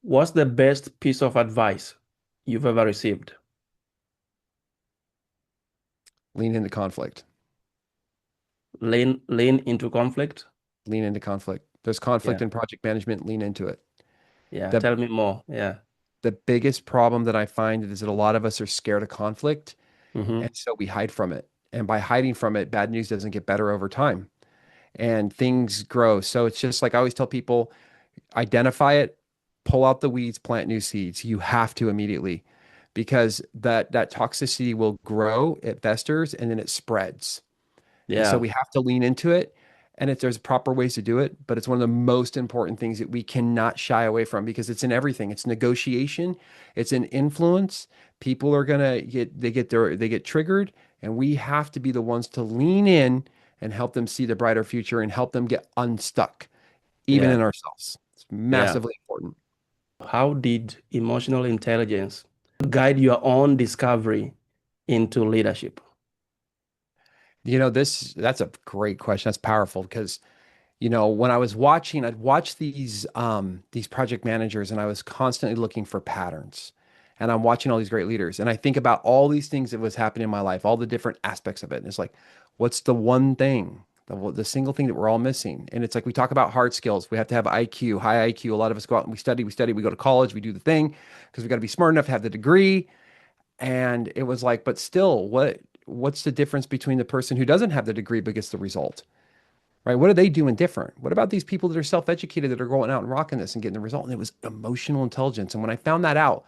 What's the best piece of advice you've ever received? Lean into conflict. Lean into conflict? Lean into conflict. There's conflict Yeah. in project management. Lean into it. Yeah. The Tell me more. Yeah. the biggest problem that I find is that a lot of us are scared of conflict, Mm-hmm. and so we hide from it. And by hiding from it, bad news doesn't get better over time, and things grow. So it's just like I always tell people, identify it, pull out the weeds, plant new seeds. You have to immediately, because that toxicity will grow, it festers, and then it spreads. And so Yeah. we have to lean into it. And if there's proper ways to do it, but it's one of the most important things that we cannot shy away from because it's in everything. It's negotiation, it's in influence. People are gonna get triggered, and we have to be the ones to lean in and help them see the brighter future and help them get unstuck, even Yeah. in ourselves. It's Yeah. massively important. How did emotional intelligence guide your own discovery into leadership? That's a great question. That's powerful because when I was watching, I'd watch these project managers and I was constantly looking for patterns. And I'm watching all these great leaders and I think about all these things that was happening in my life, all the different aspects of it. And it's like, what's the one thing, the single thing that we're all missing? And it's like we talk about hard skills. We have to have IQ, high IQ. A lot of us go out and we study, we go to college, we do the thing because we got to be smart enough to have the degree. And it was like, but still, what's the difference between the person who doesn't have the degree but gets the result? Right? What are they doing different? What about these people that are self-educated that are going out and rocking this and getting the result? And it was emotional intelligence. And when I found that out,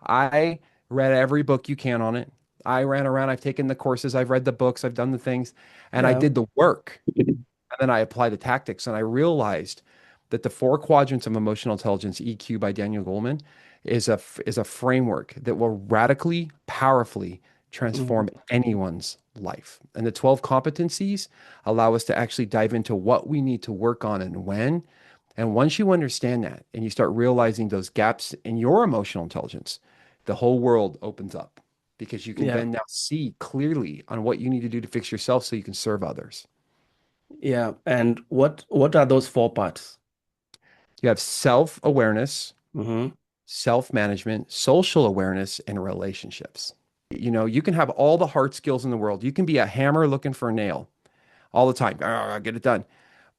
I read every book you can on it. I ran around, I've taken the courses, I've read the books, I've done the things, and I Yeah. did the work. And then I applied the tactics. And I realized that the four quadrants of emotional intelligence, EQ by Daniel Goleman, is a framework that will radically, powerfully transform Mhm. anyone's life. And the 12 competencies allow us to actually dive into what we need to work on and when. And once you understand that and you start realizing those gaps in your emotional intelligence, the whole world opens up because you can Yeah. then now see clearly on what you need to do to fix yourself so you can serve others. Yeah. And what are those four parts? You have self-awareness, Mm-hmm. self-management, social awareness, and relationships. You can have all the hard skills in the world. You can be a hammer looking for a nail all the time. "Ah, get it done."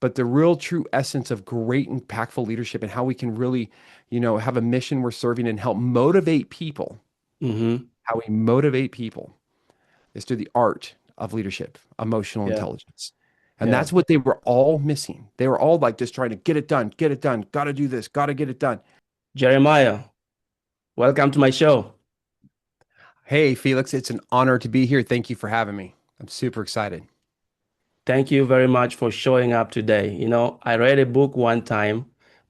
But the real true essence of great impactful leadership and how we can really, have a mission we're serving and help motivate people, Mm-hmm. how we motivate people is through the art of leadership, emotional Yeah. intelligence. And Yeah. that's what they were all missing. They were all like just trying to get it done, got to do this, got to get it done. Jeremiah, welcome to my show. Hey, Felix, it's an honor to be here. Thank you for having me. I'm super excited. Thank you very much for showing up today. I read a book one time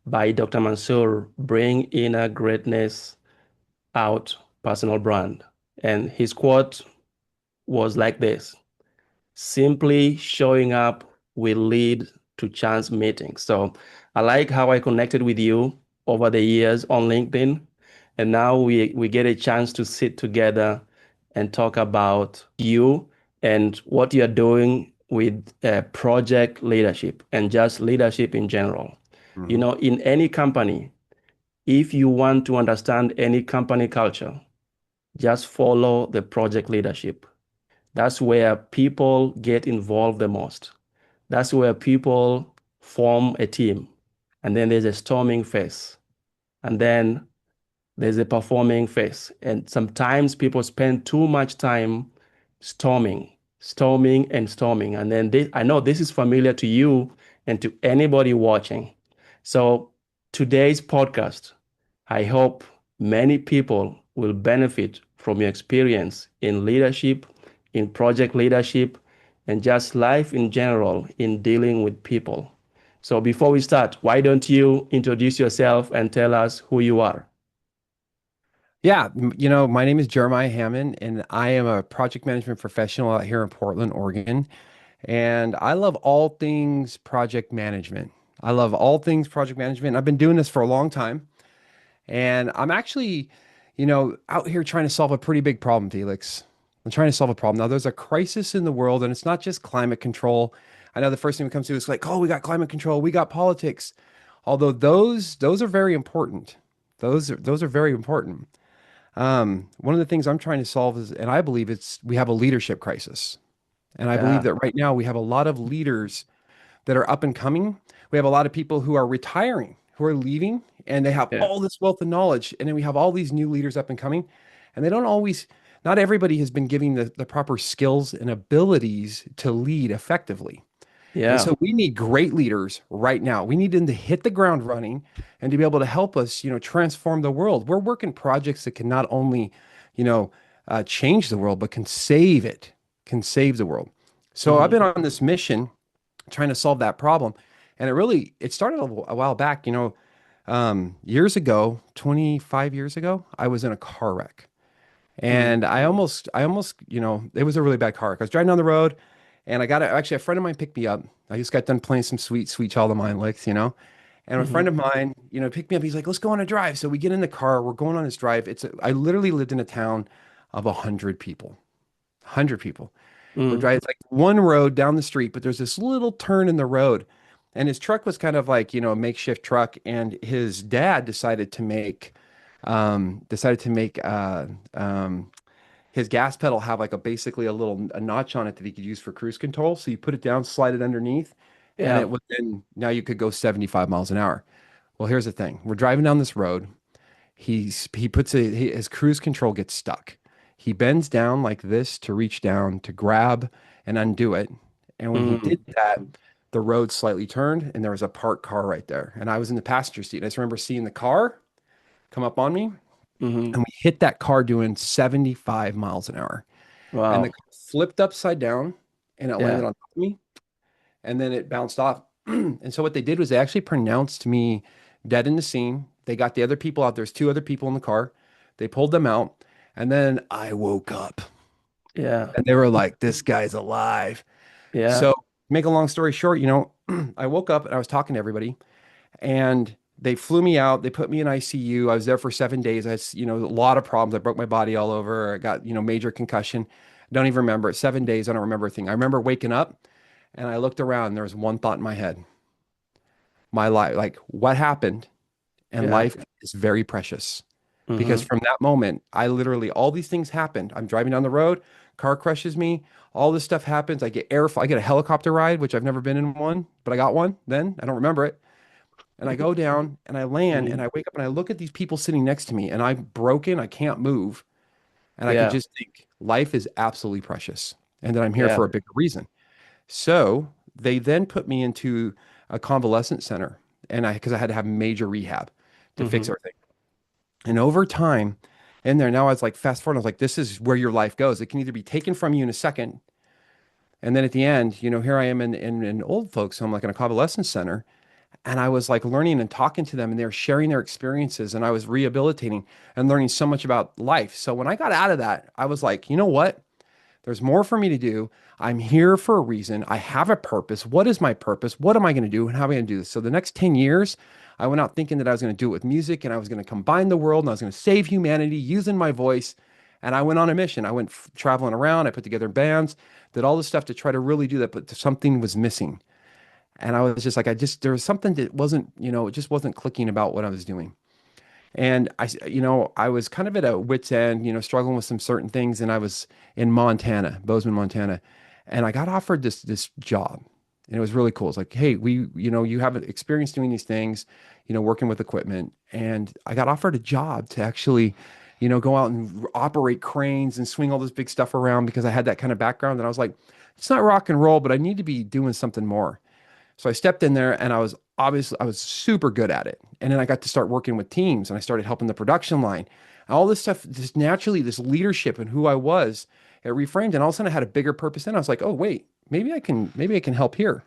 by Dr. Mansour, Bring Inner Greatness Out Personal Brand. And his quote was like this: simply showing up will lead to chance meetings. So I like how I connected with you over the years on LinkedIn. And now we get a chance to sit together and talk about you and what you're doing with project leadership and just leadership in general. Mhm. In any company, if you want to understand any company culture, just follow the project leadership. That's where people get involved the most. That's where people form a team. And then there's a storming phase. And then there's a performing phase. And sometimes people spend too much time storming, storming, and storming. And then I know this is familiar to you and to anybody watching. So today's podcast, I hope many people will benefit from your experience in leadership, in project leadership, and just life in general in dealing with people. So before we start, why don't you introduce yourself and tell us who you are? Yeah, my name is Jeremiah Hammon, and I am a project management professional out here in Portland, Oregon. And I love all things project management. I love all things project management. I've been doing this for a long time. And I'm actually, out here trying to solve a pretty big problem, Felix. I'm trying to solve a problem. Now, there's a crisis in the world, and it's not just climate control. I know the first thing that comes to is like, oh, we got climate control, we got politics. Although those are very important. Those are very important. One of the things I'm trying to solve is, and I believe we have a leadership crisis. And I believe Yeah. that right now we have a lot of leaders that are up and coming. We have a lot of people who are retiring, who are leaving, and they have Yeah. all this wealth of knowledge. And then we have all these new leaders up and coming, and they don't always, not everybody has been given the proper skills and abilities to lead effectively. And Yeah. so we need great leaders right now. We need them to hit the ground running and to be able to help us, transform the world. We're working projects that can not only, you know, change the world, but can save it, can save the world. So I've been Hmm. on this mission trying to solve that problem. And it started a while back, years ago, 25 years ago, I was in a car wreck. Mm. And I almost, it was a really bad car wreck. I was driving down the road and actually a friend of mine picked me up. I just got done playing some sweet, sweet child of mine licks. And a Hmm. friend of mine, picked me up. He's like, let's go on a drive. So we get in the car, we're going on this drive. I literally lived in a town of 100 people, 100 people. We're Mm. driving, it's like one road down the street, but there's this little turn in the road. And his truck was kind of like, a makeshift truck. And his dad decided to make his gas pedal have like basically a notch on it that he could use for cruise control. So you put it down, slide it underneath, and Yeah. now you could go 75 miles an hour. Well, here's the thing. We're driving down this road. His cruise control gets stuck. He bends down like this to reach down to grab and undo it. And when he Mm. did that, the road slightly turned and there was a parked car right there. And I was in the passenger seat. I just remember seeing the car come up on me Hmm. and we hit that car doing 75 miles an hour. And the Wow. car flipped upside down and it landed Yeah. on top of me and then it bounced off. And so what they did was they actually pronounced me dead in the scene. They got the other people out. There's two other people in the car. They pulled them out. And then I woke up Yeah. and they were like, this guy's alive. Yeah. So make a long story short, I woke up and I was talking to everybody and they flew me out. They put me in ICU. I was there for 7 days. I had, a lot of problems. I broke my body all over. I got, major concussion. Don't even remember it. 7 days. I don't remember a thing. I remember waking up and I looked around and there was one thought in my head. My life, like what happened? And Yeah. life is very precious because Hmm. from that moment, I literally, all these things happened. I'm driving down the road, car crushes me, all this stuff happens. I get a helicopter ride, which I've never been in one, but I got one then. I don't remember it. And I go down and I land and Hmm. I wake up and I look at these people sitting next to me and I'm broken. I can't move. And I could Yeah. just think life is absolutely precious and that I'm here Yeah. for a bigger reason. So they then put me into a convalescent center because I had to have major rehab to fix Hmm. everything. And over time, in there now, I was like, fast forward, I was like, this is where your life goes. It can either be taken from you in a second. And then at the end, here I am in old folks home, like in a convalescence center. And I was like learning and talking to them and they were sharing their experiences. And I was rehabilitating and learning so much about life. So when I got out of that, I was like, you know what? There's more for me to do. I'm here for a reason. I have a purpose. What is my purpose? What am I going to do? And how am I going to do this? So the next 10 years, I went out thinking that I was going to do it with music and I was going to combine the world and I was going to save humanity using my voice. And I went on a mission. I went traveling around. I put together bands, did all this stuff to try to really do that, but something was missing. And I was just like, there was something that wasn't, it just wasn't clicking about what I was doing. And I was kind of at a wit's end, struggling with some certain things. And I was in Montana, Bozeman, Montana, and I got offered this job, and it was really cool. It's like, hey, you have experience doing these things, working with equipment, and I got offered a job to actually, go out and operate cranes and swing all this big stuff around because I had that kind of background. And I was like, it's not rock and roll, but I need to be doing something more. So I stepped in there and I was super good at it. And then I got to start working with teams and I started helping the production line. All this stuff, just naturally, this leadership and who I was, it reframed. And all of a sudden I had a bigger purpose. And I was like, oh, wait, maybe I can help here.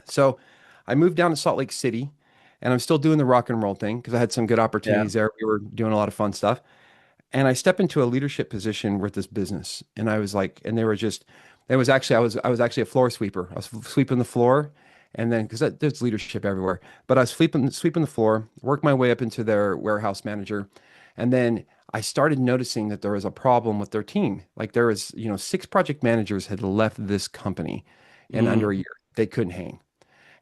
So I moved down to Salt Lake City and I'm still doing the rock and roll thing because I had some good Yeah. opportunities there. We were doing a lot of fun stuff. And I stepped into a leadership position with this business. And I was like, and they were just, it was actually, I was actually a floor sweeper. I was sweeping the floor. And then, because there's leadership everywhere, but I was sweeping the floor, worked my way up into their warehouse manager. And then I started noticing that there was a problem with their team. Like there was, 6 project managers had left this company in under a Mm. year. They couldn't hang.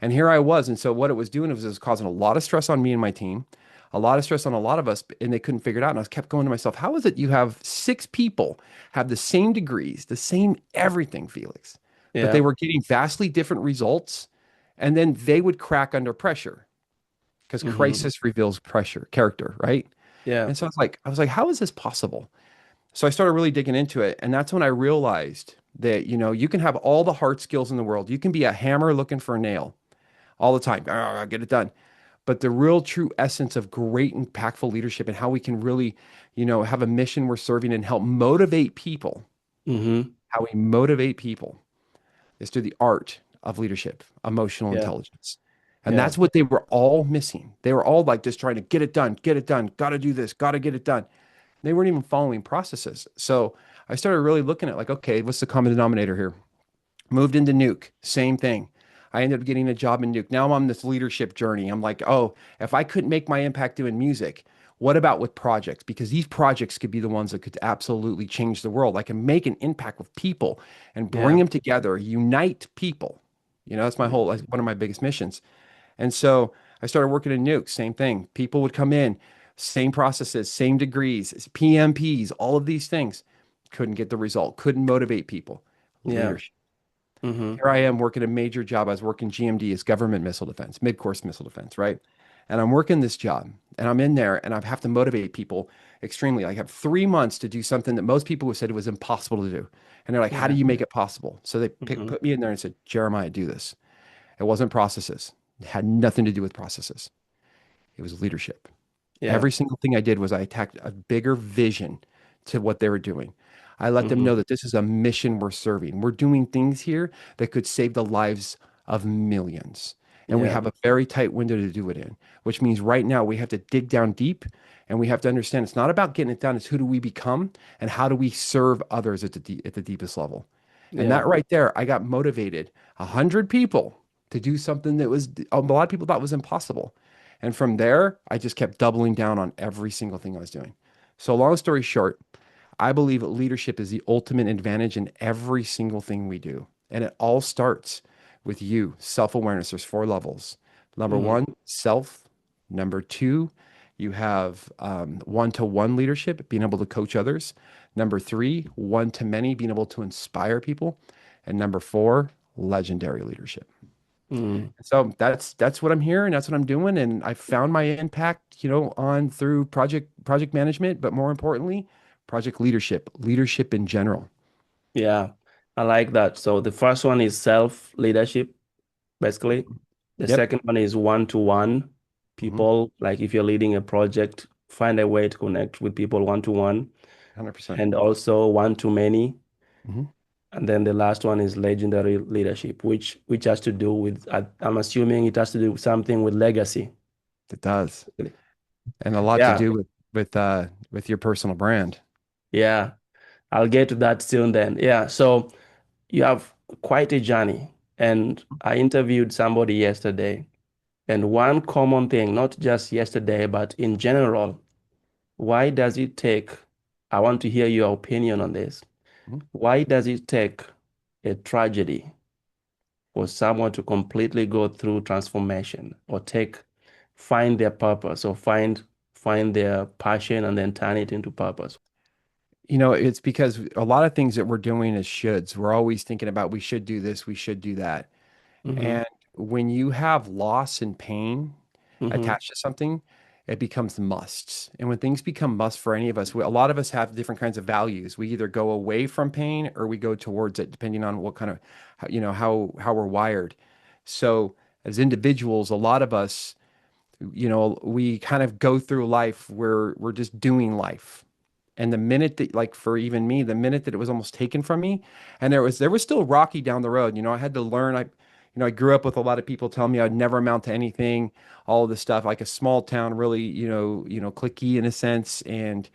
And here I was. And so what it was doing was it was causing a lot of stress on me and my team, a lot of stress on a lot of us, and they couldn't figure it out. And I kept going to myself, how is it you have six people have the same degrees, the same everything, Felix, but they Yeah. were getting vastly different results, and then they would crack under pressure because Mm-hmm. crisis reveals pressure, character, right? Yeah. And so I was like, how is this possible? So I started really digging into it, and that's when I realized that, you can have all the hard skills in the world. You can be a hammer looking for a nail all the time. "Ah, get it done." But the real true essence of great impactful leadership and how we can really, have a mission we're serving and help motivate people, Mm-hmm. how we motivate people is through the art of leadership, emotional Yeah. intelligence. And Yeah. that's what they were all missing. They were all like just trying to get it done, got to do this, got to get it done. They weren't even following processes. So I started really looking at like, okay, what's the common denominator here? Moved into Nuke, same thing. I ended up getting a job in Nuke. Now I'm on this leadership journey. I'm like, oh, if I couldn't make my impact doing music, what about with projects? Because these projects could be the ones that could absolutely change the world. I can make an impact with people and bring Yeah. them together, unite people. That's my whole, like, one of my biggest missions. And so I started working in Nuke, same thing. People would come in, same processes, same degrees, PMPs, all of these things. Couldn't get the result, couldn't motivate people. Yeah. Leadership. Mm-hmm. Here I am working a major job. I was working GMD as government missile defense, mid-course missile defense, right? And I'm working this job and I'm in there and I have to motivate people extremely. I have 3 months to do something that most people would said it was impossible to do. And they're like, how do Yeah. you make it possible? So they Mm-hmm. put me in there and said, Jeremiah, do this. It wasn't processes. It had nothing to do with processes. It was leadership. Yeah. Every single thing I did was I attacked a bigger vision to what they were doing. I let them Mm-hmm. know that this is a mission we're serving. We're doing things here that could save the lives of millions. And we Yeah. have a very tight window to do it in, which means right now we have to dig down deep and we have to understand it's not about getting it done. It's who do we become and how do we serve others at at the deepest level. And Yeah. that right there, I got motivated 100 people to do something that was a lot of people thought was impossible. And from there, I just kept doubling down on every single thing I was doing. So, long story short, I believe leadership is the ultimate advantage in every single thing we do. And it all starts with you, self awareness. There's four levels. Number Mm-hmm. one, self. Number two, you have one to one leadership, being able to coach others. Number three, one to many, being able to inspire people. And number four, legendary leadership. Mm. So that's what I'm hearing. That's what I'm doing, and I found my impact, on through project management, but more importantly, project leadership, leadership in general. Yeah. I like that. So the first one is self-leadership, basically. The Yep, second one is one-to-one hmm, people. Like if you're leading a project, find a way to connect with people one-to-one, 100%. and also one-to-many. Hmm. And then the last one is legendary leadership, which has to do with, I'm assuming it has to do something with legacy. It does, and a lot to Yeah, do with your personal brand. yeah. I'll get to that soon then. Yeah. So you have quite a journey. And I interviewed somebody yesterday. And one common thing, not just yesterday, but in general, why does it take, I want to hear your opinion on this. Mhm. Why does it take a tragedy for someone to completely go through transformation or find their purpose or find their passion and then turn it into purpose? It's because a lot of things that we're doing is shoulds. We're always thinking about we should do this, we should do that. Mm-hmm. And when you have loss and pain Mm-hmm. attached to something, it becomes musts. And when things become must for any of us, a lot of us have different kinds of values. We either go away from pain or we go towards it, depending on what kind of, how we're wired. So as individuals, a lot of us, we kind of go through life where we're just doing life. And the minute that, like for even me, the minute that it was almost taken from me, and there was still rocky down the road. I had to learn. I grew up with a lot of people telling me I'd never amount to anything, all of this stuff, like a small town, really, cliquey in a sense. And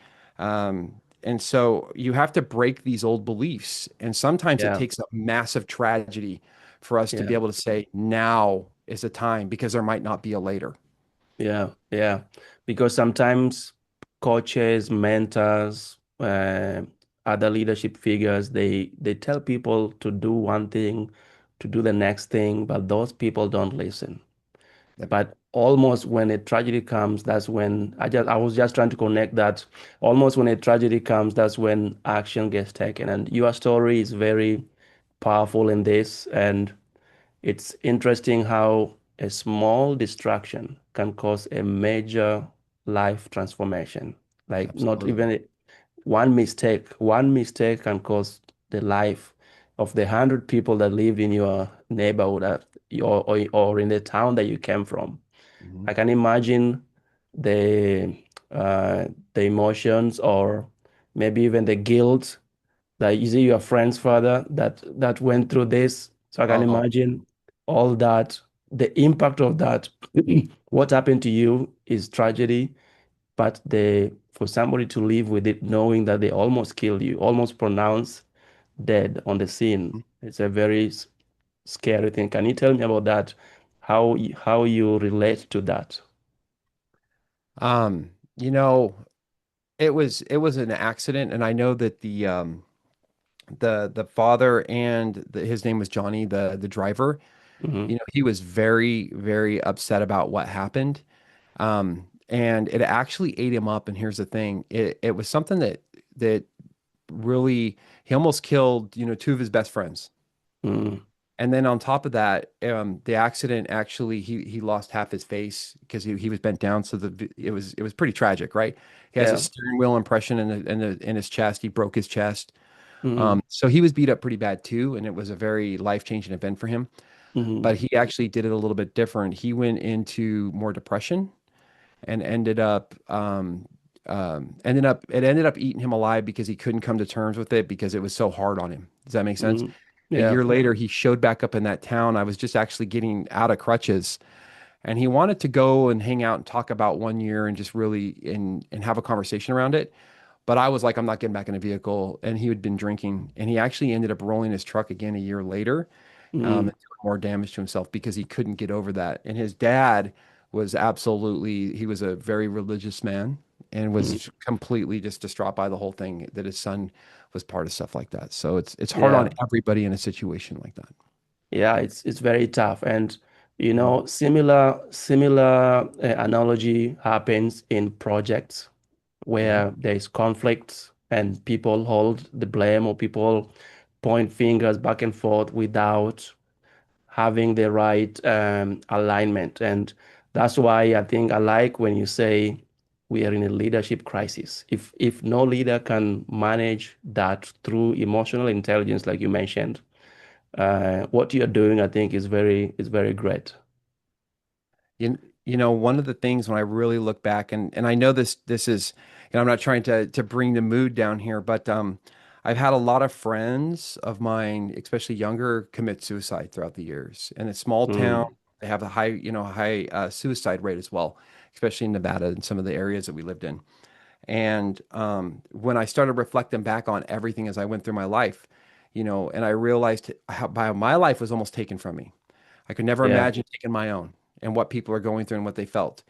so you have to break these old beliefs. And sometimes it Yeah. takes a massive tragedy for us to be Yeah. able to say, now is the time, because there might not be a later. Yeah, yeah. Because sometimes coaches, mentors, other leadership figures, they tell people to do one thing, to do the next thing, but those people don't listen. Yep. But almost when a tragedy comes, that's when I was just trying to connect that almost when a tragedy comes, that's when action gets taken. And your story is very powerful in this. And it's interesting how a small distraction can cause a major life transformation. Like not Absolutely. even one mistake can cause the life of the 100 people that lived in your neighborhood or in the town that you came from. Mhm. I can imagine the the emotions or maybe even the guilt that you see your friend's father that went through this. So I can Oh, imagine all that, the impact of that. What happened to you is tragedy, but for somebody to live with it, knowing that they almost killed you, almost pronounced dead on the scene, it's a very scary thing. Can you tell me about that? How you relate to that? you know, it was an accident, and I know that the father and his name was Johnny, the driver. Hmm. He was very, very upset about what happened. And it actually ate him up. And here's the thing, it was something that really he almost killed, two of his best friends. Hmm. And then on top of that, the accident actually he lost half his face because he was bent down. So it was pretty tragic, right? He has a Yeah. steering wheel impression in his chest. He broke his chest. Hmm. So he was beat up pretty bad too, and it was a very life-changing event for him. Hmm. But he actually did it a little bit different. He went into more depression and it ended up eating him alive because he couldn't come to terms with it because it was so hard on him. Does that make sense? Hmm. A Yeah. year later, he showed back up in that town. I was just actually getting out of crutches, and he wanted to go and hang out and talk about 1 year and just really and have a conversation around it. But I was like, I'm not getting back in a vehicle. And he had been drinking, and he actually ended up rolling his truck again a year later, Hmm. and doing more damage to himself because he couldn't get over that. And his dad he was a very religious man and Hmm. was completely just distraught by the whole thing that his son was part of stuff like that. So it's hard on Yeah. everybody in a situation like that. Yeah, it's very tough. And Mhm. similar analogy happens in projects Mhm. where there is conflict and people hold the blame or people point fingers back and forth without having the right alignment. And that's why I think I like when you say we are in a leadership crisis. If no leader can manage that through emotional intelligence, like you mentioned, what you're doing, I think, is very great. One of the things when I really look back, and I know this is, I'm not trying to bring the mood down here, but I've had a lot of friends of mine, especially younger, commit suicide throughout the years. And it's small town, Mm, they have a high suicide rate as well, especially in Nevada and some of the areas that we lived in. And when I started reflecting back on everything as I went through my life, and I realized how my life was almost taken from me. I could never yeah. imagine taking my own and what people are going through and what they felt.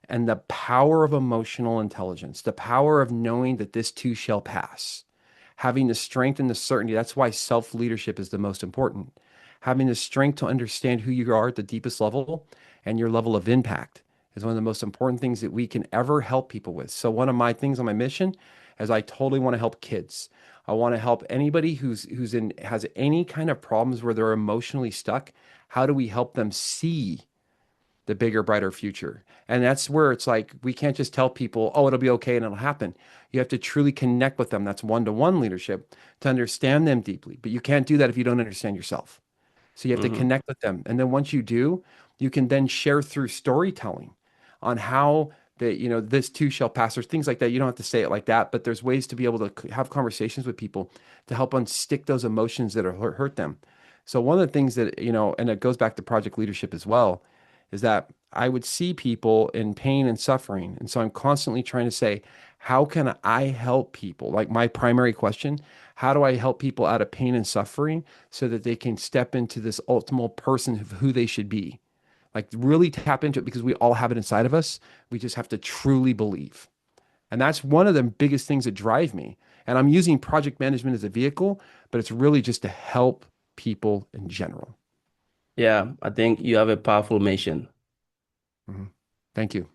And the power of emotional intelligence, the power of knowing that this too shall pass, having the strength and the certainty. That's why self leadership is the most important. Having the strength to understand who you are at the deepest level and your level of impact is one of the most important things that we can ever help people with. So, one of my things on my mission is I totally want to help kids. I want to help anybody who's has any kind of problems where they're emotionally stuck. How do we help them see the bigger, brighter future? And that's where it's like we can't just tell people, oh, it'll be okay and it'll happen. You have to truly connect with them. That's one-to-one leadership to understand them deeply. But you can't do that if you don't understand yourself. So you have to Hmm. connect with them. And then once you do, you can then share through storytelling on how this too shall pass. There's things like that. You don't have to say it like that, but there's ways to be able to have conversations with people to help unstick those emotions that are hurt them. So one of the things that, and it goes back to project leadership as well, is that I would see people in pain and suffering. And so I'm constantly trying to say, how can I help people? Like my primary question, how do I help people out of pain and suffering so that they can step into this ultimate person of who they should be? Like really tap into it because we all have it inside of us. We just have to truly believe. And that's one of the biggest things that drive me. And I'm using project management as a vehicle, but it's really just to help people in general. Yeah, I think you have a powerful mission. Mhm. Thank you.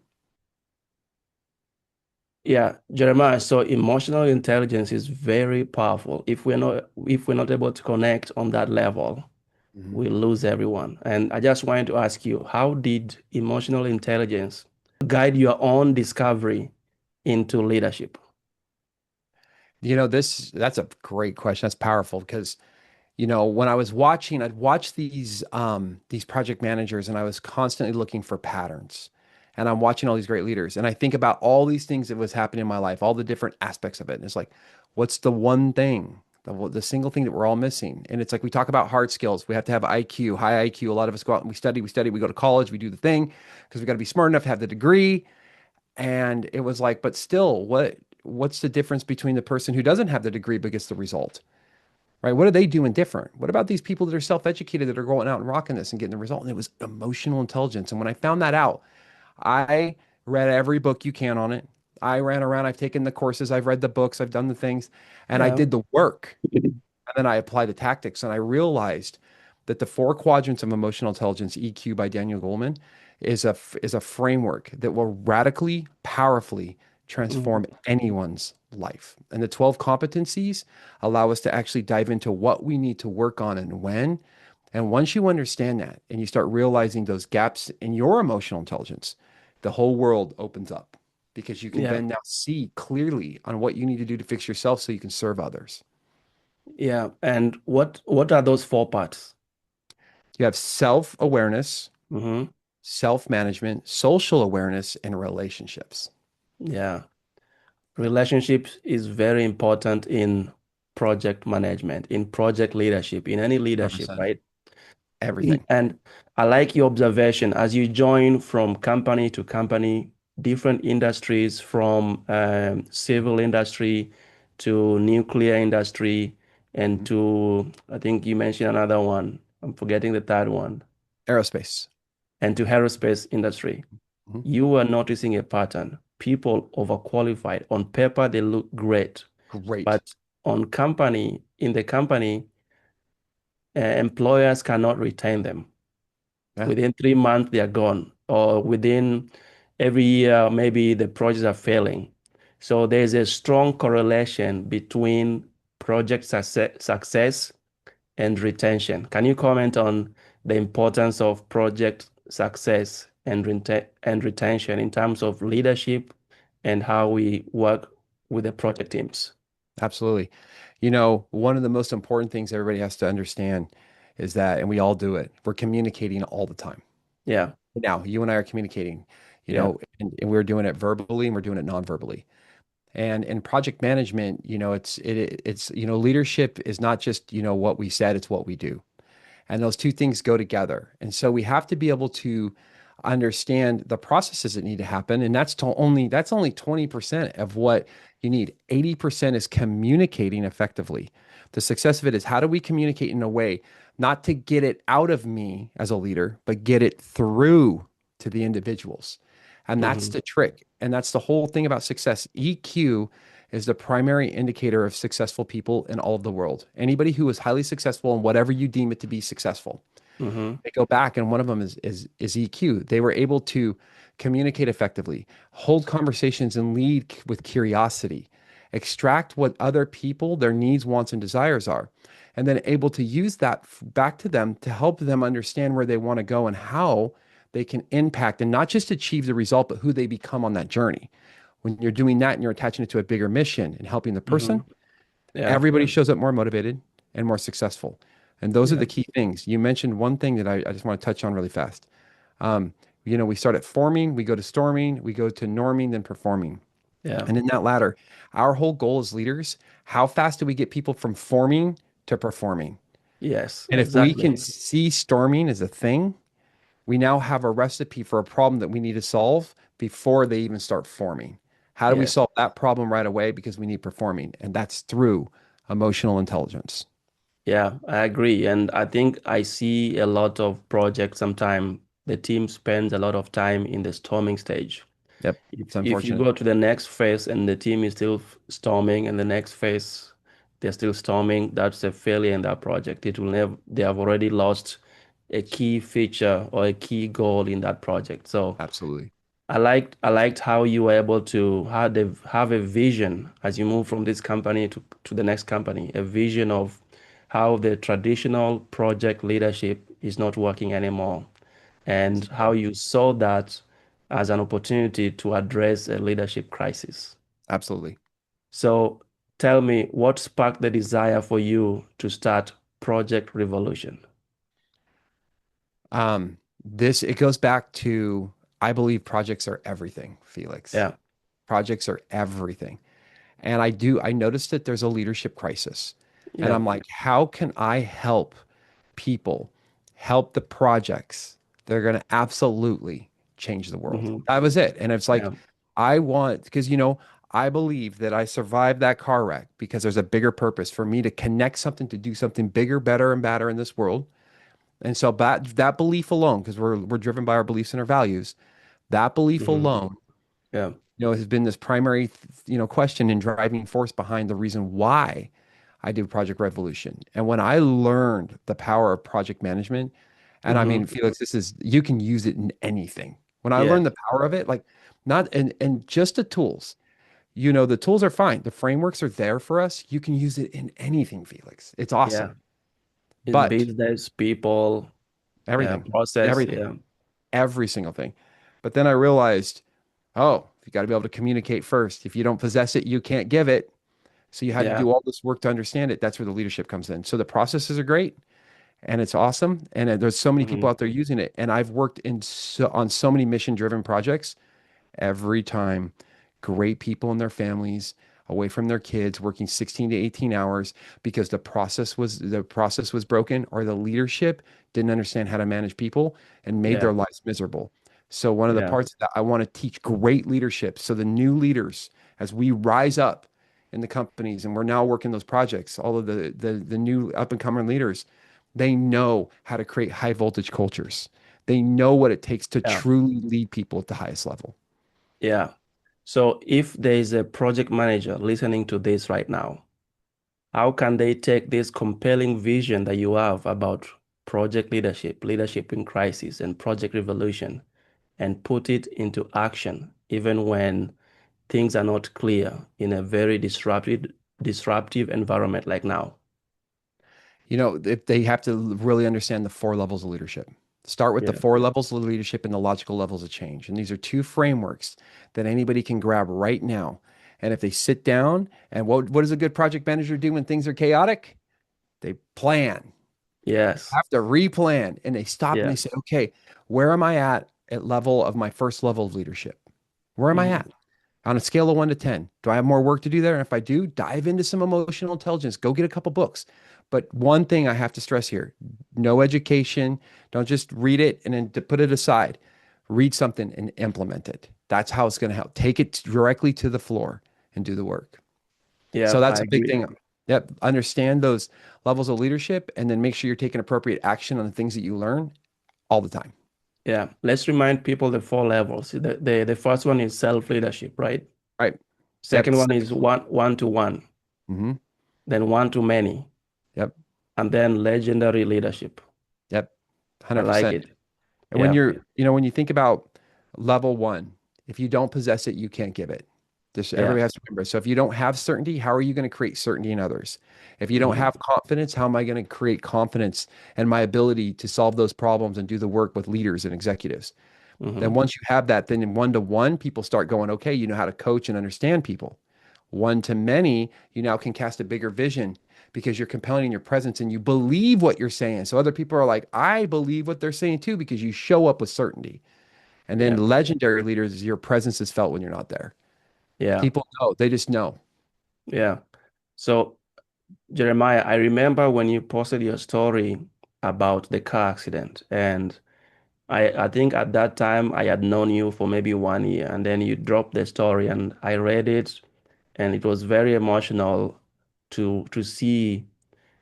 Yeah, Jeremiah, so emotional intelligence is very powerful. If we're not able to connect on that level, Mhm. we lose everyone. And I just wanted to ask you, how did emotional intelligence guide your own discovery into leadership? That's a great question. That's powerful because, when I was watching, I'd watch these project managers and I was constantly looking for patterns. And I'm watching all these great leaders. And I think about all these things that was happening in my life, all the different aspects of it. And it's like, what's the one thing, the single thing that we're all missing? And it's like we talk about hard skills. We have to have IQ, high IQ. A lot of us go out and we study, we go to college, we do the thing because we got to be smart enough to have the degree. And it was like, but still, what's the difference between the person who doesn't have the degree but gets the result? Right? What are they doing different? What about these people that are self-educated that are going out and rocking this and getting the result? And it was emotional intelligence. And when I found that out, I read every book you can on it. I ran around, I've taken the courses, I've read the books, I've done the things, and I Yeah. did the work. And then I applied the tactics. And I realized that the four quadrants of emotional intelligence, EQ by Daniel Goleman, is a framework that will radically, powerfully Mhm. transform anyone's life. And the 12 competencies allow us to actually dive into what we need to work on and when. And once you understand that and you start realizing those gaps in your emotional intelligence, the whole world opens up because you can Yeah. then now see clearly on what you need to do to fix yourself so you can serve others. Yeah. And what are those four parts? You have self-awareness, Hmm. self-management, social awareness, and relationships. Yeah. Relationships is very important in project management, in project leadership, in any leadership, 100%. right? Everything. And I like your observation as you join from company to company, different industries from civil industry to nuclear industry and Mhm. to, I think you mentioned another one. I'm forgetting the third one, Aerospace. and to aerospace industry. Mhm. You are noticing a pattern. People overqualified. On paper, they look great, Great. but in the company, employers cannot retain them. Yeah, Within 3 months, they are gone. Or within every year, maybe the projects are failing. So there's a strong correlation between project success and retention. Can you comment on the importance of project success and retention in terms of leadership and how we work with the project teams? absolutely. One of the most important things everybody has to understand is that, and we all do it, we're communicating all the time. Yeah, Now, you and I are communicating, yeah. and we're doing it verbally and we're doing it non-verbally. And in project management, leadership is not just, what we said, it's what we do. And those two things go together. And so we have to be able to understand the processes that need to happen. And that's only 20% of what you need. 80% is communicating effectively. The success of it is how do we communicate in a way not to get it out of me as a leader, but get it through to the individuals. And that's Hmm. the trick. And that's the whole thing about success. EQ is the primary indicator of successful people in all of the world. Anybody who is highly successful in whatever you deem it to be successful, Hmm. they go back, and one of them is EQ. They were able to communicate effectively, hold conversations, and lead with curiosity, extract what other people, their needs, wants, and desires are, and then able to use that back to them to help them understand where they want to go and how they can impact and not just achieve the result, but who they become on that journey. When you're doing that and you're attaching it to a bigger mission and helping the Hmm. person, Yeah, everybody shows up more motivated and more successful. And those are yeah, the key things. You mentioned one thing that I just want to touch on really fast. Um, we start at forming, we go to storming, we go to norming, then performing. yeah. And in that ladder, our whole goal as leaders, how fast do we get people from forming to performing? Yes, And if we can exactly. see storming as a thing, we now have a recipe for a problem that we need to solve before they even start forming. How do we Yes. solve that problem right away? Because we need performing, and that's through emotional intelligence. Yeah, I agree. And I think I see a lot of projects sometimes the team spends a lot of time in the storming stage. Yep, it's If you unfortunate. go to the next phase and the team is still storming and the next phase they're still storming, that's a failure in that project. It will never, they have already lost a key feature or a key goal in that project. So Absolutely. I liked how you were able to have a vision as you move from this company to the next company, a vision of how the traditional project leadership is not working anymore, and how you saw that as an opportunity to address a leadership crisis. Absolutely. So tell me, what sparked the desire for you to start Project Revolution? This it goes back to I believe projects are everything, Felix. Yeah, Projects are everything. And I noticed that there's a leadership crisis. And yeah, I'm like, how can I help people help the projects that are going to absolutely change the world? hmm That was it. And it's like, yeah, I want, because, I believe that I survived that car wreck because there's a bigger purpose for me to connect something, to do something bigger, better, and better in this world. And so that belief alone, because we're driven by our beliefs and our values, that belief hmm alone, yeah, has been this primary, question and driving force behind the reason why I did Project Revolution. And when I learned the power of project management, and I hmm mean, Felix, you can use it in anything. When I yeah, learned the power of it, like not, and just the tools, the tools are fine. The frameworks are there for us. You can use it in anything, Felix. It's yeah. awesome. It's But business, people, everything, process. everything, Yeah, every single thing. But then I realized, oh, you got to be able to communicate first. If you don't possess it, you can't give it. So you had to yeah, do all this work to understand it. That's where the leadership comes in. So the processes are great and it's awesome. And there's so many people hmm out there using it. And I've worked on so many mission driven projects every time. Great people and their families away from their kids working 16 to 18 hours because the process was broken or the leadership didn't understand how to manage people and made yeah, their lives miserable. So one of the yeah, parts that I want to teach great leadership, so the new leaders as we rise up in the companies and we're now working those projects, all of the new up and coming leaders, they know how to create high voltage cultures. They know what it takes to yeah, truly lead people at the highest level. yeah. So if there is a project manager listening to this right now, how can they take this compelling vision that you have about project leadership, leadership in crisis, and project revolution, and put it into action, even when things are not clear in a very disruptive environment like now? If they have to really understand the four levels of leadership. Start with the Yeah. four levels of leadership and the logical levels of change. And these are two frameworks that anybody can grab right now. And if they sit down and what does a good project manager do when things are chaotic? They plan, Yes. have to replan, and they stop and Yeah. they say, okay, where am I at level of my first level of leadership? Where am I hmm at? On a scale of 1 to 10, do I have more work to do there? And if I do, dive into some emotional intelligence, go get a couple books. But one thing I have to stress here, no education. Don't just read it and then to put it aside. Read something and implement it. That's how it's going to help. Take it directly to the floor and do the work. Yeah, So I that's a big agree. thing. Yep. Understand those levels of leadership and then make sure you're taking appropriate action on the things that you learn all the time. Yeah. Let's remind people the four levels. The first one is self-leadership, right? Right. Yep. Second one is one to one, Mm-hmm. then one to many, Yep. and then legendary leadership. Yep. I like 100%. it. And when Yeah. when you think about level one, if you don't possess it, you can't give it. This Yeah. everybody has to remember. So if you don't have certainty, how are you going to create certainty in others? If you don't hmm have confidence, how am I going to create confidence and my ability to solve those problems and do the work with leaders and executives? Then hmm once you have that, then in 1 to 1, people start going, okay, you know how to coach and understand people. 1 to many, you now can cast a bigger vision because you're compelling in your presence and you believe what you're saying. So other people are like, I believe what they're saying too, because you show up with certainty. And then Yeah. legendary leaders, your presence is felt when you're not there. Yeah. People know, they just know. Yeah. So, Jeremiah, I remember when you posted your story about the car accident, and I think at that time I had known you for maybe 1 year, and then you dropped the story, and I read it, and it was very emotional to see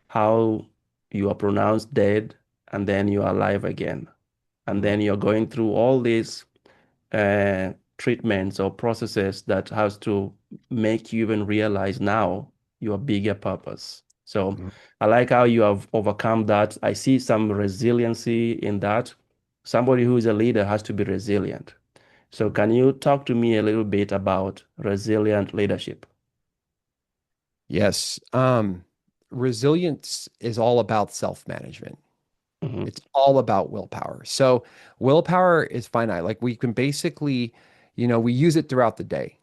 how you are pronounced dead, and then you are alive again, and Mhm. then you're going through all these treatments or processes that has to make you even realize now your bigger purpose. So Mhm. I like how you have overcome that. I see some resiliency in that. Somebody who is a leader has to be resilient. So can you talk to me a little bit about resilient leadership? Yes. Resilience is all about self-management. Hmm. It's all about willpower. So willpower is finite. Like we can basically, we use it throughout the day.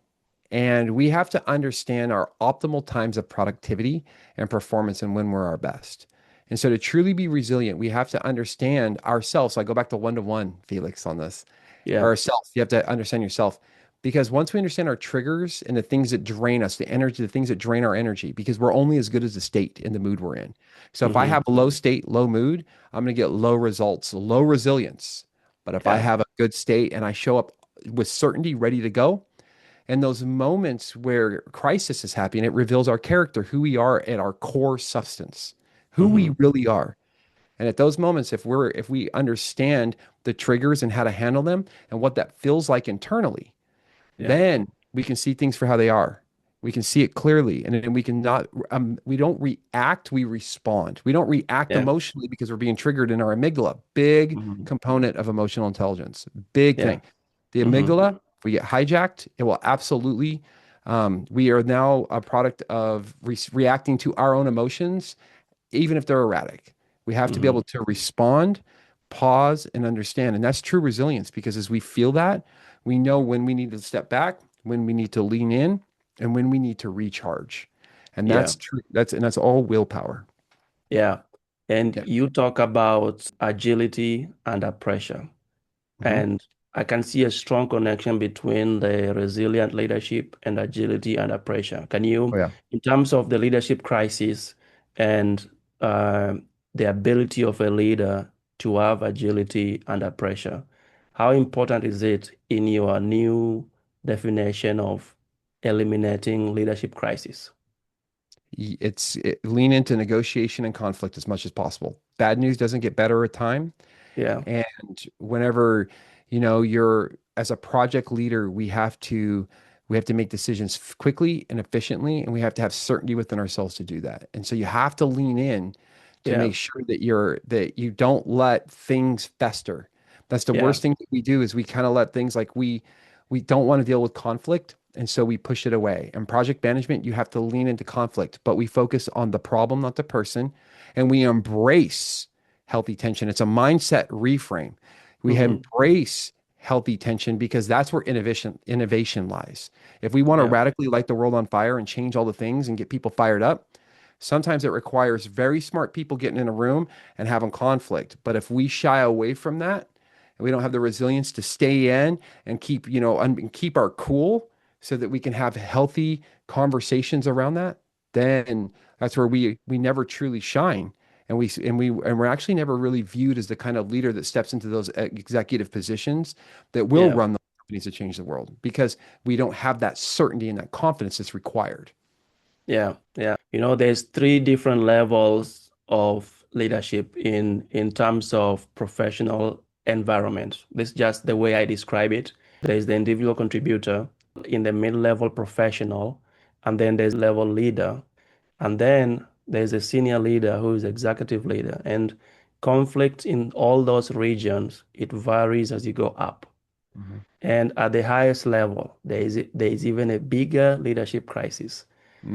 And we have to understand our optimal times of productivity and performance and when we're our best. And so to truly be resilient, we have to understand ourselves. So I go back to one-to-one, Felix, on this, Yeah. or self. You have to understand yourself. Because once we understand our triggers and the things that drain us, the energy, the things that drain our energy, because we're only as good as the state in the mood we're in. So if I Hmm. have a low state, low mood, I'm going to get low results, low resilience. But if I Yeah. have a good state and I show up with certainty, ready to go, and those moments where crisis is happening, it reveals our character, who we are at our core substance, who we Hmm. really are. And at those moments, if we understand the triggers and how to handle them and what that feels like internally, Yeah. then we can see things for how they are. We can see it clearly, and then we can not. We don't react. We respond. We don't react Yeah. emotionally because we're being triggered in our amygdala. Big Hmm. component of emotional intelligence. Big Yeah. thing. The Hmm. amygdala. If we get hijacked, it will absolutely. We are now a product of reacting to our own emotions even if they're erratic. We have to be Hmm. able to respond, pause, and understand. And that's true resilience because as we feel that, we know when we need to step back, when we need to lean in, and when we need to recharge. And Yeah. that's true. That's all willpower. Yeah. And Yeah. you talk about agility under pressure. Hmm. And I can see a strong connection between the resilient leadership and agility under pressure. Can Oh you, yeah. in terms of the leadership crisis and uh, the ability of a leader to have agility under pressure, how important is it in your new definition of eliminating leadership crisis? Lean into negotiation and conflict as much as possible. Bad news doesn't get better with time. Yeah, And whenever, you're as a project leader, we have to make decisions quickly and efficiently, and we have to have certainty within ourselves to do that. And so you have to lean in to yeah, make sure that you don't let things fester. That's the yeah, worst thing that we do is we kind of let things like we don't want to deal with conflict. And so we push it away. And project management, you have to lean into conflict, but we focus on the problem, not the person. And we embrace healthy tension. It's a mindset reframe. We hmm, embrace healthy tension because that's where innovation lies. If we want to yeah, radically light the world on fire and change all the things and get people fired up, sometimes it requires very smart people getting in a room and having conflict. But if we shy away from that and we don't have the resilience to stay in and keep our cool so that we can have healthy conversations around that, then that's where we never truly shine. And we're actually never really viewed as the kind of leader that steps into those executive positions that will yeah. run the companies to change the world because we don't have that certainty and that confidence that's required. Yeah, yeah. There's three different levels of leadership in terms of professional environment. This is just the way I describe it. There's the individual contributor, in the mid-level professional, and then there's level leader, and then there's a senior leader who is executive leader. And conflict in all those regions, it varies as you go up. Mhm. And at the highest level, there is even a bigger leadership crisis.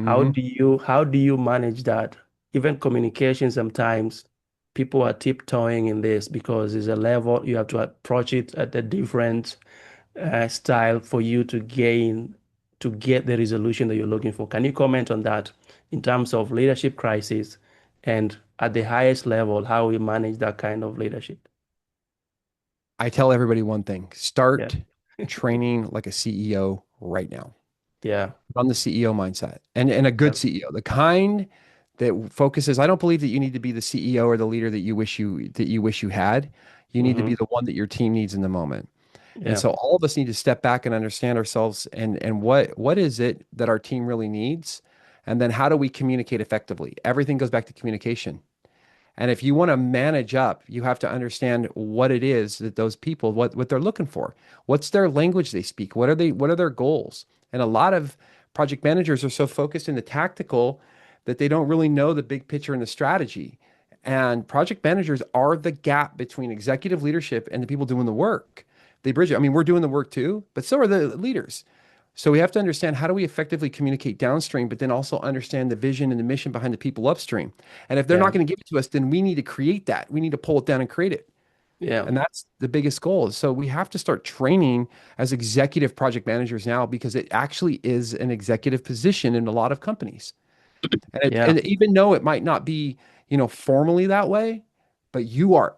How Hmm. do you manage that? Even communication sometimes people are tiptoeing in this because it's a level you have to approach it at a different style for you to get the resolution that you're looking for. Can you comment on that in terms of leadership crisis and at the highest level, how we manage that kind of leadership? I tell everybody one thing, Yeah, start training like a CEO right now. yeah, On the CEO mindset and a yeah. good CEO, the kind that focuses. I don't believe that you need to be the CEO or the leader that you wish you had. You need to Hmm. be the one that your team needs in the moment. And Yeah, so all of us need to step back and understand ourselves and what is it that our team really needs? And then how do we communicate effectively? Everything goes back to communication. And if you want to manage up, you have to understand what it is that those people, what they're looking for. What's their language they speak? What are their goals? And a lot of project managers are so focused in the tactical that they don't really know the big picture and the strategy. And project managers are the gap between executive leadership and the people doing the work They bridge it. I mean, we're doing the work too, but so are the leaders. So we have to understand how do we effectively communicate downstream, but then also understand the vision and the mission behind the people upstream. And if they're Yeah. not going to give it to us, then we need to create that. We need to pull it down and create it. Yeah. And that's the biggest goal. So we have to start training as executive project managers now because it actually is an executive position in a lot of companies. Yeah. And even though it might not be, formally that way, but you are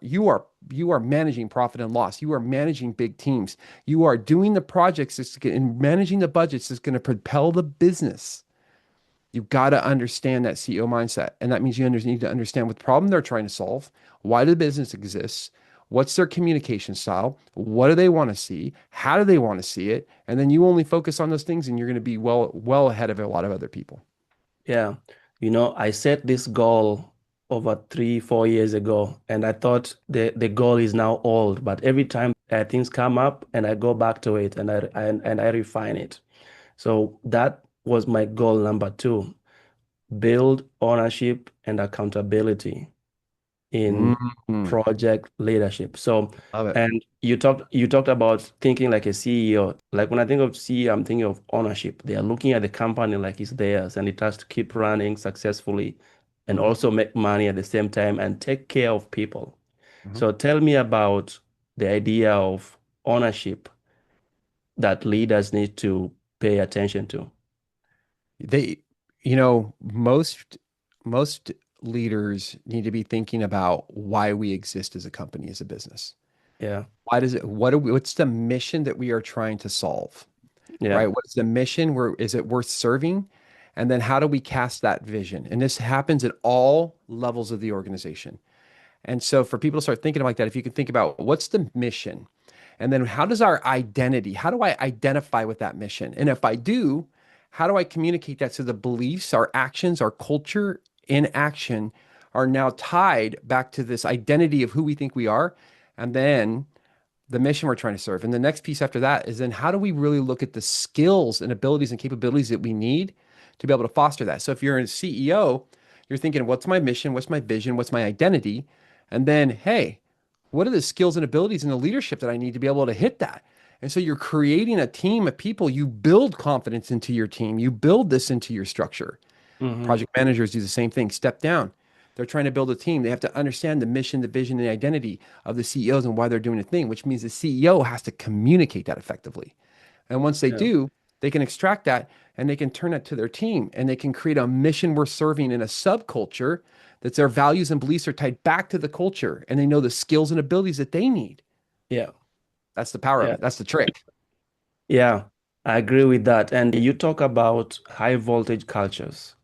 managing profit and loss. You are managing big teams. You are doing the projects and managing the budgets that's going to propel the business. You've got to understand that CEO mindset. And that means need to understand what problem they're trying to solve, why the business exists, what's their communication style, what do they want to see, how do they want to see it, and then you only focus on those things and you're going to be well ahead of a lot of other people. Yeah. I set this goal over 3, 4 years ago, and I thought the goal is now old, but every time things come up and I go back to it and I refine it. So that was my goal number 2, build ownership and accountability in Mhm. project leadership. So, Love it. and you talked about thinking like a CEO. Like when I think of CEO, I'm thinking of ownership. They are looking at the company like it's theirs and it has to keep running successfully and Mhm. also make money at the same time and take care of people. Mhm. So tell me about the idea of ownership that leaders need to pay attention to. They, most leaders need to be thinking about why we exist as a company, as a business. Yeah. Why does it, what's the mission that we are trying to solve, Yeah. right? What's the mission? Where is it worth serving? And then how do we cast that vision? And this happens at all levels of the organization. And so for people to start thinking like that, if you can think about what's the mission? And then how does our identity, how do I identify with that mission? And if I do, how do I communicate that so the beliefs, our actions, our culture in action are now tied back to this identity of who we think we are? And then the mission we're trying to serve. And the next piece after that is then how do we really look at the skills and abilities and capabilities that we need to be able to foster that? So if you're a CEO, you're thinking, what's my mission? What's my vision? What's my identity? And then, hey, what are the skills and abilities and the leadership that I need to be able to hit that? And so you're creating a team of people. You build confidence into your team. You build this into your structure. Mm-hmm. Project managers do the same thing, step down. They're trying to build a team. They have to understand the mission, the vision, and the identity of the CEOs and why they're doing a thing, which means the CEO has to communicate that effectively. And once they Yeah. do, they can extract that and they can turn it to their team and they can create a mission worth serving in a subculture that their values and beliefs are tied back to the culture and they know the skills and abilities that they need. Yeah. That's the power of Yeah. it. That's the trick. Yeah, I agree with that. And you talk about high voltage cultures.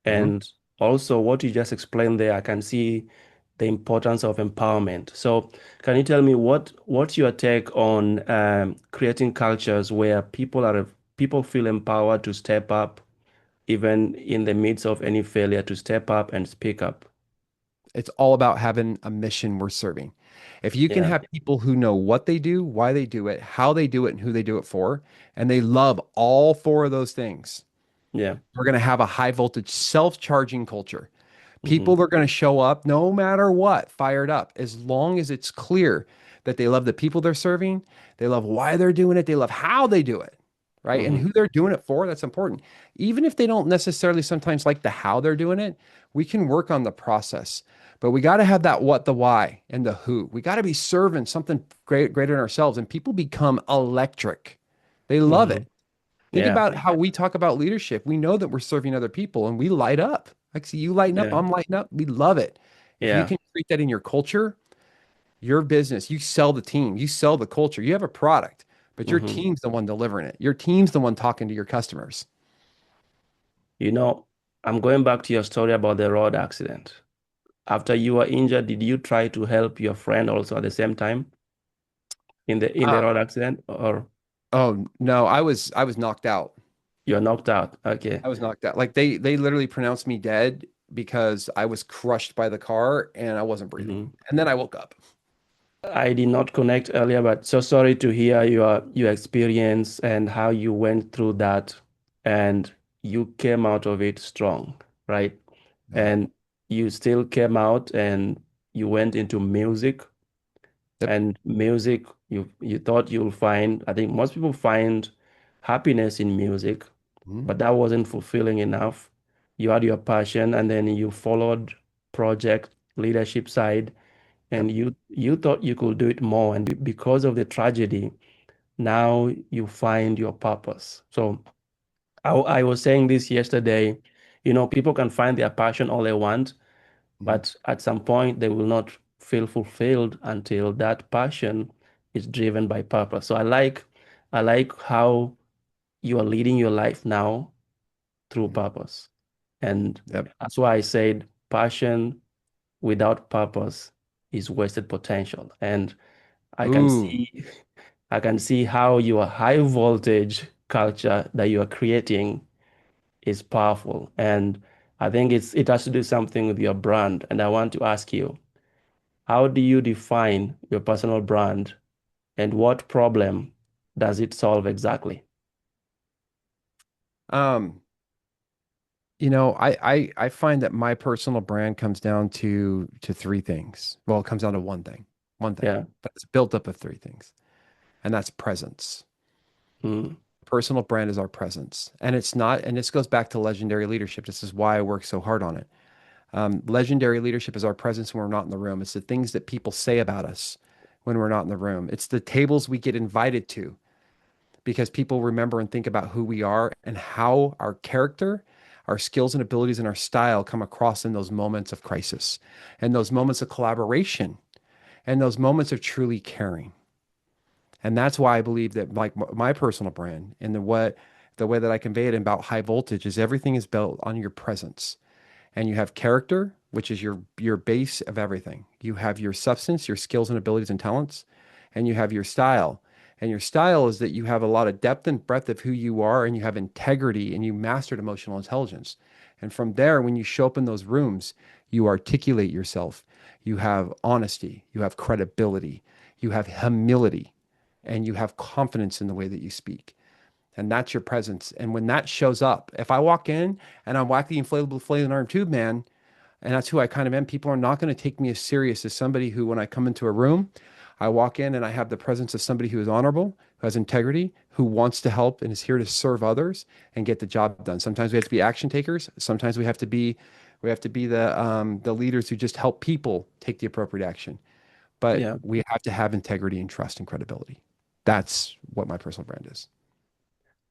Mhm. And also what you just explained there, I can see the importance of empowerment. So can you tell me what's your take on creating cultures where people feel empowered to step up, even in the midst of any failure, to step up and speak up? It's all about having a mission worth serving. If you can Yeah, have people who know what they do, why they do it, how they do it, and who they do it for, and they love all four of those things, yeah, we're going to have a high voltage self-charging culture. hmm People are going to show up no matter what, fired up, as long as it's clear that they love the people they're serving, they love why they're doing it, they love how they do it, right? And hmm who they're doing it for, that's important. Even if they don't necessarily sometimes like the how they're doing it, we can work on the process. But we got to have that what, the why, and the who. We got to be serving something greater than ourselves, and people become electric. They love hmm it. Think Yeah, about how we talk about leadership. We know that we're serving other people and we light up. Like, see, you lighten up, yeah, I'm lighting up. We love it. If you yeah, can treat that in your culture, your business, you sell the team, you sell the culture, you have a product, but your hmm team's the one delivering it. Your team's the one talking to your customers. You know, I'm going back to your story about the road accident. After you were injured, did you try to help your friend also at the same time in the Uh, road accident, or oh no, I was knocked out. you're knocked out? Okay. I was knocked out. Like they literally pronounced me dead because I was crushed by the car and I wasn't breathing. Mhm. And then I woke up. I did not connect earlier, but so sorry to hear your experience and how you went through that, and you came out of it strong, right? Yeah. And you still came out and you went into music Yep. And music, you thought you'll find, I think most people find happiness in music, Mhm. but that wasn't fulfilling enough. You had your passion and then you followed project leadership side Yep. and you thought you could do it more. And because of the tragedy, now you find your purpose. So I was saying this yesterday, people can find their passion all they want, Mhm. but at some point they will not feel fulfilled until that passion is driven by purpose. So I like how you are leading your life now through Mhm. purpose. And Yep. that's why I said passion without purpose is wasted potential. And I can Ooh. see I can see how your high voltage culture that you are creating is powerful. And I think it has to do something with your brand. And I want to ask you, how do you define your personal brand and what problem does it solve exactly? Um, I find that my personal brand comes down to three things. Well, it comes down to one thing, Yeah. but it's built up of three things, and that's presence. Mm, Personal brand is our presence, and it's not. And this goes back to legendary leadership. This is why I work so hard on it. Legendary leadership is our presence when we're not in the room. It's the things that people say about us when we're not in the room. It's the tables we get invited to because people remember and think about who we are and how our character, our skills and abilities, and our style come across in those moments of crisis and those moments of collaboration and those moments of truly caring. And that's why I believe that like my personal brand and the way that I convey it about high voltage is everything is built on your presence. And you have character, which is your base of everything. You have your substance, your skills and abilities and talents, and you have your style. And your style is that you have a lot of depth and breadth of who you are, and you have integrity, and you mastered emotional intelligence. And from there, when you show up in those rooms, you articulate yourself. You have honesty, you have credibility, you have humility, and you have confidence in the way that you speak. And that's your presence. And when that shows up, if I walk in and I'm Wacky Inflatable Flailing Arm Tube Man, and that's who I kind of am, people are not going to take me as serious as somebody who, when I come into a room, I walk in and I have the presence of somebody who is honorable, who has integrity, who wants to help and is here to serve others and get the job done. Sometimes we have to be action takers. Sometimes we have to be the leaders who just help people take the appropriate action. But yeah, we have to have integrity and trust and credibility. That's what my personal brand is.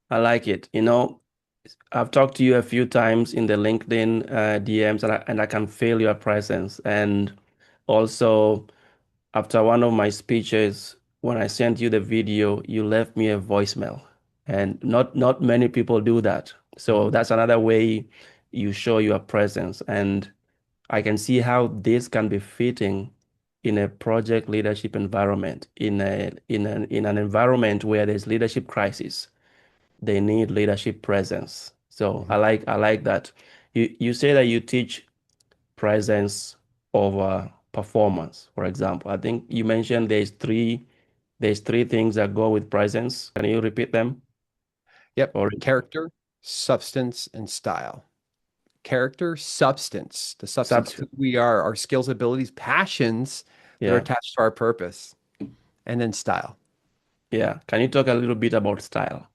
I like it. I've talked to you a few times in the LinkedIn DMs, and I can feel your presence. And also, after one of my speeches, when I sent you the video, you left me a voicemail, and not many people do that. So that's another way you show your presence, and I can see how this can be fitting in a project leadership environment, in an environment where there's leadership crisis. They need leadership presence. So Mhm. I like that. You say that you teach presence over performance, for example. I think you mentioned there's three things that go with presence. Can you repeat them? Yep. Or Character, substance, and style. Character, substance, the substance, who substance? we are, our skills, abilities, passions that are Yeah, attached to our purpose, and then style. yeah. Can you talk a little bit about style?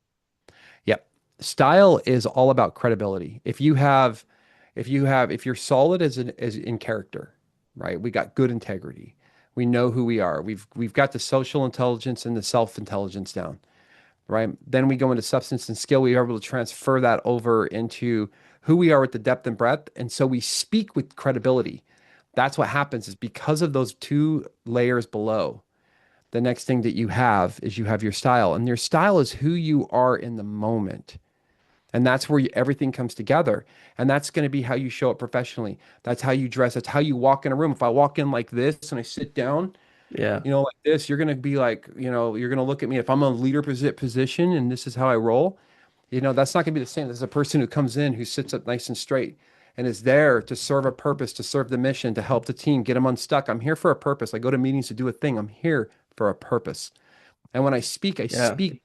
Yep. Style is all about credibility. If you're solid as in character, right? We got good integrity. We know who we are. We've got the social intelligence and the self-intelligence down, right? Then we go into substance and skill. We are able to transfer that over into who we are with the depth and breadth. And so we speak with credibility. That's what happens is because of those two layers below, the next thing that you have is you have your style. And your style is who you are in the moment. And that's where everything comes together. And that's going to be how you show up professionally. That's how you dress. That's how you walk in a room. If I walk in like this and I sit down, Yeah, like this, you're going to be like, you're going to look at me. If I'm a leader position and this is how I roll, that's not going to be the same as a person who comes in, who sits up nice and straight and is there to serve a purpose, to serve the mission, to help the team, get them unstuck. I'm here for a purpose. I go to meetings to do a thing. I'm here for a purpose. And when I yeah, speak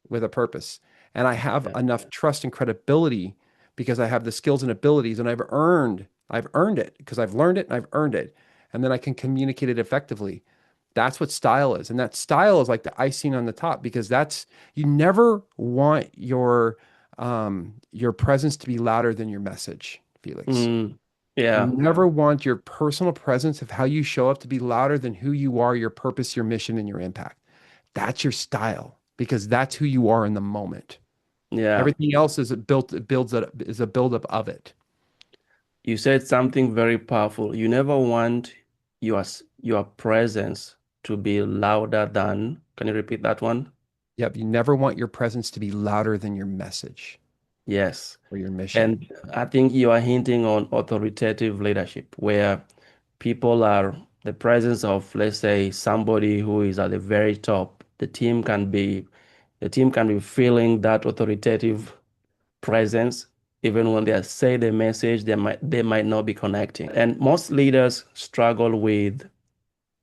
with a purpose. And I have yeah, enough trust and credibility because I have the skills and abilities and I've earned it because I've learned it and I've earned it. And then I can communicate it effectively. That's what style is. And that style is like the icing on the top because that's you never want your presence to be louder than your message, Felix. Mm, You yeah, never want your personal presence of how you show up to be louder than who you are, your purpose, your mission, and your impact. That's your style because that's who you are in the moment. yeah. Everything else is a built it builds it is a buildup of it. You said something very powerful. You never want your presence to be louder than. Can you repeat that one? Yep, you never want your presence to be louder than your message Yes. or your mission. And I think you are hinting on authoritative leadership, where people are the presence of, let's say, somebody who is at the very top. The team can be feeling that authoritative presence. Even when they say the message, they might not be connecting. And most leaders struggle with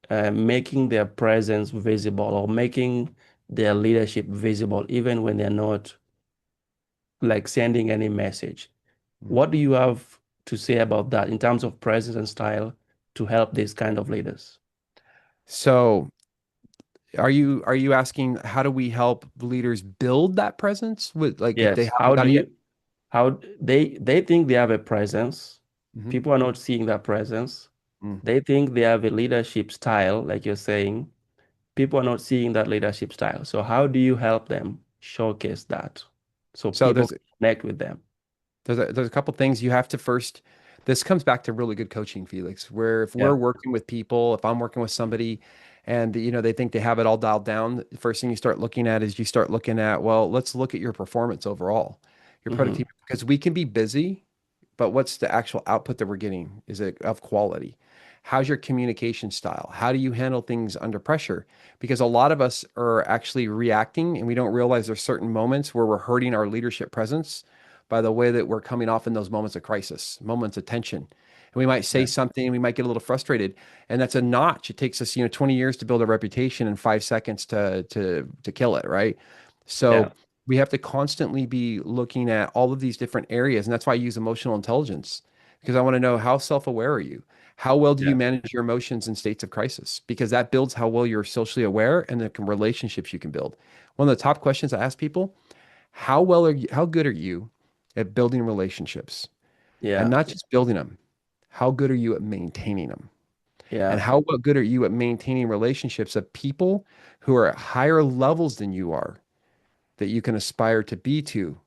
making their presence visible or making their leadership visible, even when they're not like sending any message. Mm. What do you have to say about that in terms of presence and style to help these kind of leaders? So, are you asking how do we help leaders build that presence with like if they Yes. haven't How got do it yet? you how they think they have a presence. Hmm. People are not seeing that presence. Mm. They think they have a leadership style, like you're saying. People are not seeing that leadership style. So how do you help them showcase that so So people there's can connect with them? there's a couple things you have to first. This comes back to really good coaching, Felix, where if we're Yeah. working with people, if I'm working with somebody and they think they have it all dialed down, the first thing you start looking at is you start looking at, well, let's look at your performance overall, your Hmm. productivity, because we can be busy, but what's the actual output that we're getting? Is it of quality? How's your communication style? How do you handle things under pressure? Because a lot of us are actually reacting and we don't realize there's certain moments where we're hurting our leadership presence by the way that we're coming off in those moments of crisis, moments of tension. And we might say Yeah. something and we might get a little frustrated. And that's a notch. It takes us, 20 years to build a reputation and 5 seconds to kill it, right? Yeah. So we have to constantly be looking at all of these different areas. And that's why I use emotional intelligence because I want to know how self-aware are you? How well do you Yeah. manage your emotions in states of crisis? Because that builds how well you're socially aware and the relationships you can build. One of the top questions I ask people, how good are you at building relationships? And Yeah. not just building them. How good are you at maintaining them? And Yeah. good are you at maintaining relationships of people who are at higher levels than you are that you can aspire to be to.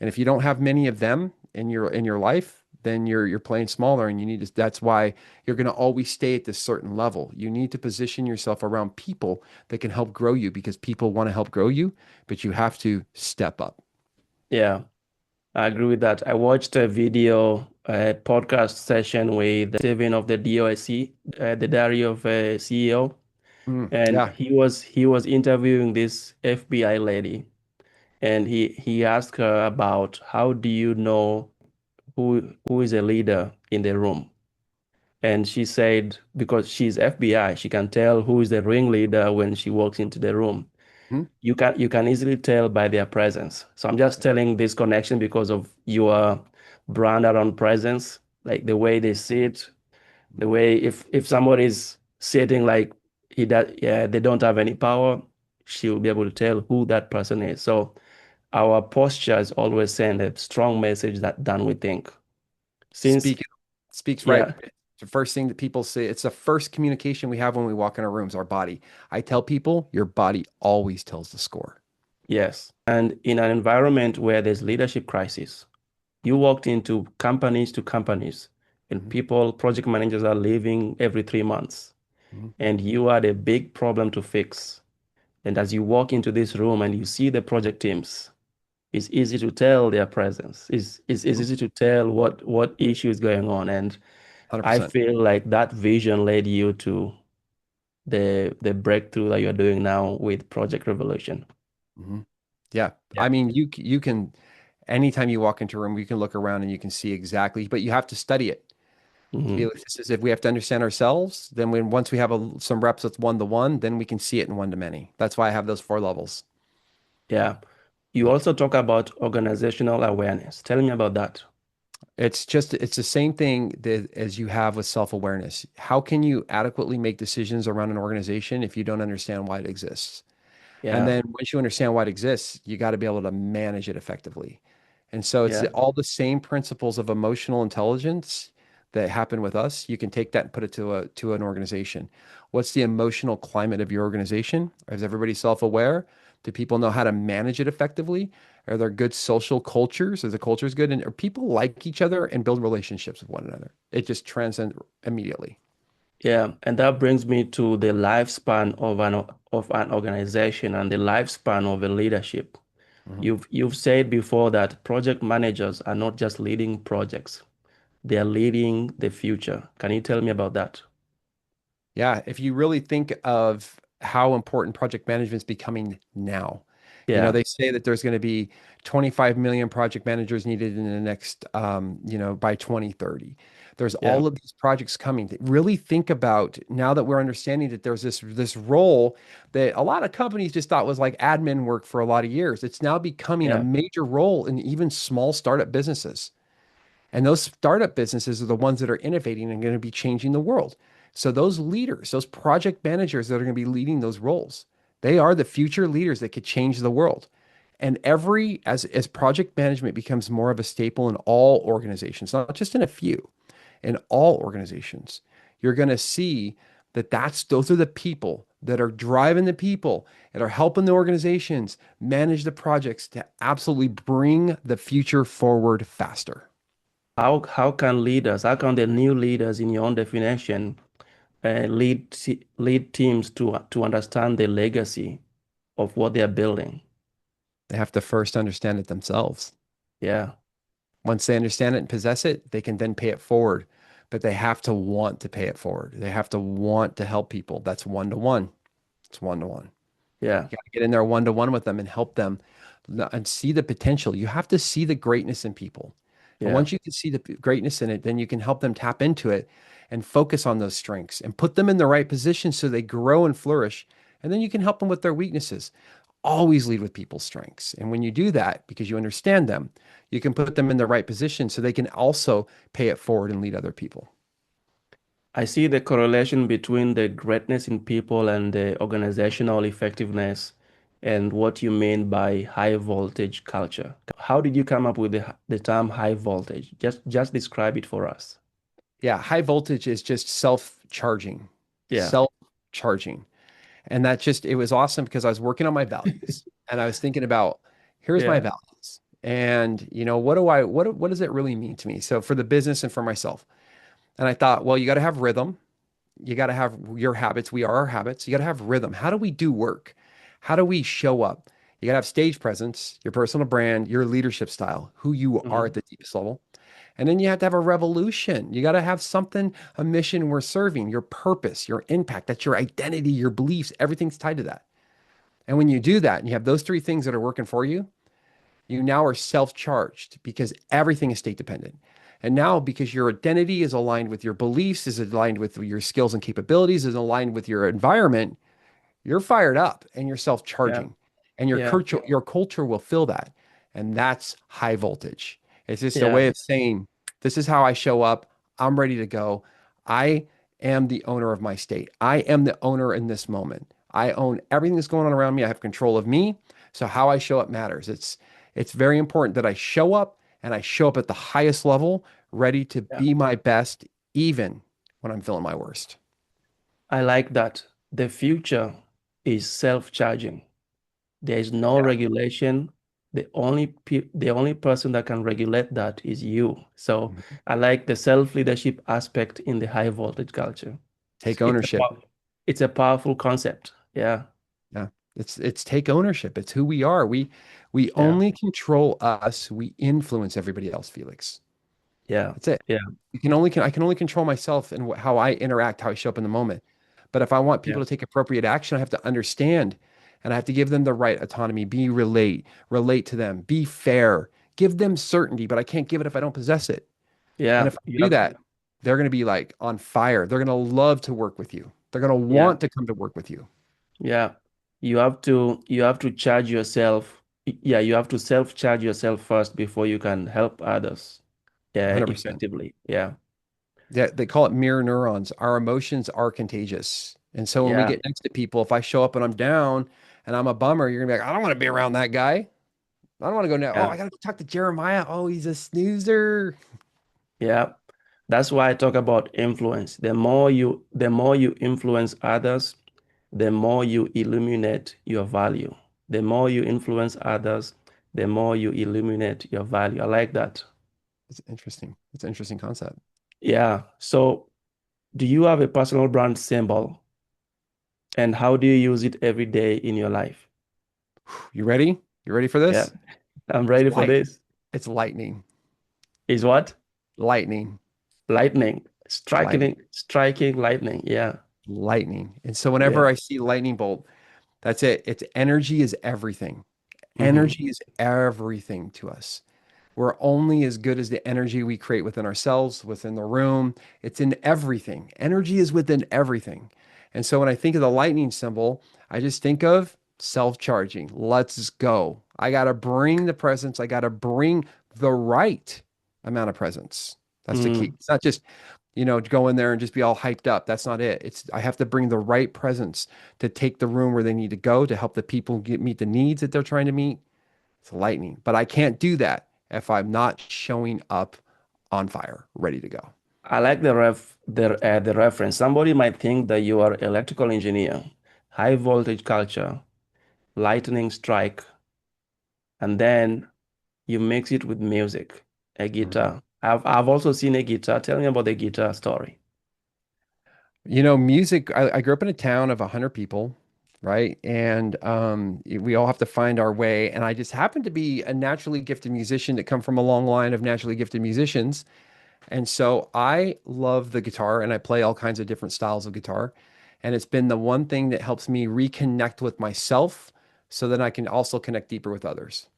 And if you don't have many of them in your life, then you're playing smaller and you need to that's why you're going to always stay at this certain level. You need to position yourself around people that can help grow you because people want to help grow you, but you have to step up. Yeah. I agree with that. I watched a podcast session with Stephen of the DOSC, the Diary of a CEO, and Yeah. he was interviewing this FBI lady, and he asked her about how do you know who is a leader in the room, and she said because she's FBI, she can tell who is the ringleader when she walks into the room. Mhm. You can easily tell by their presence. So I'm just telling this connection because of your brand around presence, like the way they sit, the way if somebody's sitting like yeah, they don't have any power, she'll be able to tell who that person is. So our posture is always send a strong message than we think. Since Speak speaks right. yeah, The first thing that people say, it's the first communication we have when we walk in our rooms, our body. I tell people your body always tells the score. yes. And in an environment where there's leadership crisis, you walked into companies to companies, and Mhm. project managers are leaving every 3 months, Mhm. and you are the big problem to fix. And as you walk into this room and you see the project teams, it's easy to tell their presence. It's Mhm. easy to tell what issue is going on. And I 100%. feel like that vision led you to the breakthrough that you're doing now with Project Revolution. Mhm. Yeah. Yeah. I mean, you can anytime you walk into a room, you can look around and you can see exactly, but you have to study it. Hmm. Felix, this is if we have to understand ourselves, then once we have some reps with one to one, then we can see it in one to many. That's why I have those 4 levels. Yeah. You Yeah. also talk about organizational awareness. Tell me about that. It's the same thing that as you have with self-awareness. How can you adequately make decisions around an organization if you don't understand why it exists? And Yeah, then once you understand why it exists, you got to be able to manage it effectively. And so it's yeah. all the same principles of emotional intelligence that happen with us. You can take that and put it to an organization. What's the emotional climate of your organization? Is everybody self-aware? Do people know how to manage it effectively? Are there good social cultures? Is the cultures good? And are people like each other and build relationships with one another? It just transcends immediately. Yeah, and that brings me to the lifespan of an organization and the lifespan of a leadership. Mhm. You've said before that project managers are not just leading projects, they are leading the future. Can you tell me about that? Yeah, if you really think of how important project management is becoming now, Yeah, they say that there's going to be 25 million project managers needed in the next, by 2030. There's yeah, all of these projects coming. Really think about now that we're understanding that there's this role that a lot of companies just thought was like admin work for a lot of years. It's now becoming a yeah. major role in even small startup businesses. And those startup businesses are the ones that are innovating and going to be changing the world. So those leaders, those project managers that are going to be leading those roles, they are the future leaders that could change the world. And as project management becomes more of a staple in all organizations, not just in a few, in all organizations, you're going to see that those are the people that are driving the people that are helping the organizations manage the projects to absolutely bring the future forward faster. How can the new leaders in your own definition lead teams to understand the legacy of what they are building? They have to first understand it themselves. Yeah, Once they understand it and possess it, they can then pay it forward. But they have to want to pay it forward. They have to want to help people. That's one to one. It's one to one. yeah, You got to get in there one to one with them and help them and see the potential. You have to see the greatness in people. And yeah. once you can see the greatness in it, then you can help them tap into it and focus on those strengths and put them in the right position so they grow and flourish. And then you can help them with their weaknesses. Always lead with people's strengths. And when you do that, because you understand them, you can put them in the right position so they can also pay it forward and lead other people. I see the correlation between the greatness in people and the organizational effectiveness and what you mean by high voltage culture. How did you come up with the term high voltage? Just describe it for us. Yeah, high voltage is just self-charging, Yeah, self-charging. And it was awesome because I was working on my values and I was thinking about, here's my yeah, values. And, what does it really mean to me? So for the business and for myself. And I thought, well, you got to have rhythm. You got to have your habits. We are our habits. You got to have rhythm. How do we do work? How do we show up? You got to have stage presence, your personal brand, your leadership style, who you are at mhm, the deepest level. And then you have to have a revolution. You got to have something, a mission we're serving, your purpose, your impact. That's your identity, your beliefs. Everything's tied to that. And when you do that and you have those three things that are working for you, you now are self-charged because everything is state dependent. And now, because your identity is aligned with your beliefs, is aligned with your skills and capabilities, is aligned with your environment, you're fired up and you're yeah, self-charging. And yeah, your culture will fill that. And that's high voltage. It's just a yeah, way of saying, this is how I show up. I'm ready to go. I am the owner of my state. I am the owner in this moment. I own everything that's going on around me. I have control of me. So how I show up matters. It's very important that I show up and I show up at the highest level, ready to yeah. be my best, even when I'm feeling my worst. I like that. The future is self-charging. There is no Yeah. regulation. The only person that can regulate that is you. So Mhm. I like the self-leadership aspect in the high voltage culture. Take It's a ownership. it's a powerful concept. Yeah, Yeah. It's take ownership. It's who we are. We yeah, only control us. We influence everybody else, Felix. yeah, That's it. yeah, I can only control myself and how I interact, how I show up in the moment. But if I want yeah, people to take appropriate action, I have to understand and I have to give them the right autonomy, relate to them, be fair, give them certainty, but I can't give it if I don't possess it. And yeah. if I do that, they're going to be like on fire. They're going to love to work with you. They're going to Yeah, want to come to work with you. yeah. You have to charge yourself. Yeah, you have to self-charge yourself first before you can help others. 100%. effectively. Yeah. They call it mirror neurons. Our emotions are contagious. And so when we Yeah. get next to people, if I show up and I'm down and I'm a bummer, you're gonna be like, I don't want to be around that guy. I don't want to go now. Oh, Yeah. I gotta talk to Jeremiah. Oh, he's a snoozer. Yeah. That's why I talk about influence. The more you influence others, the more you illuminate your value. The more you influence others, the more you illuminate your value. I like that. It's interesting. It's an interesting concept. Yeah. So, do you have a personal brand symbol, and how do you use it every day in your life? You ready? You ready for Yeah, this? I'm It's ready for light. this. It's lightning. Is what? Lightning. Lightning. Lightning. Striking lightning. Yeah. Lightning. And so whenever Yeah. I see lightning bolt, that's it. It's energy is everything. Hmm. Energy is everything to us. We're only as good as the energy we create within ourselves, within the room. It's in everything. Energy is within everything. And so when I think of the lightning symbol, I just think of self-charging. Let's go. I got to bring the presence. I got to bring the right amount of presence. That's the key. Mm, It's not just, go in there and just be all hyped up. That's not it. It's I have to bring the right presence to take the room where they need to go to help the people meet the needs that they're trying to meet. It's lightning. But I can't do that if I'm not showing up on fire, ready to go. I like the reference. Somebody might think that you are electrical engineer, high voltage culture, lightning strike, and then you mix it with music, a Mhm. guitar. I've also seen a guitar. Tell me about the guitar story. Music, I grew up in a town of 100 people, right? And we all have to find our way. And I just happen to be a naturally gifted musician that come from a long line of naturally gifted musicians. And so I love the guitar and I play all kinds of different styles of guitar. And it's been the one thing that helps me reconnect with myself so that I can also connect deeper with others.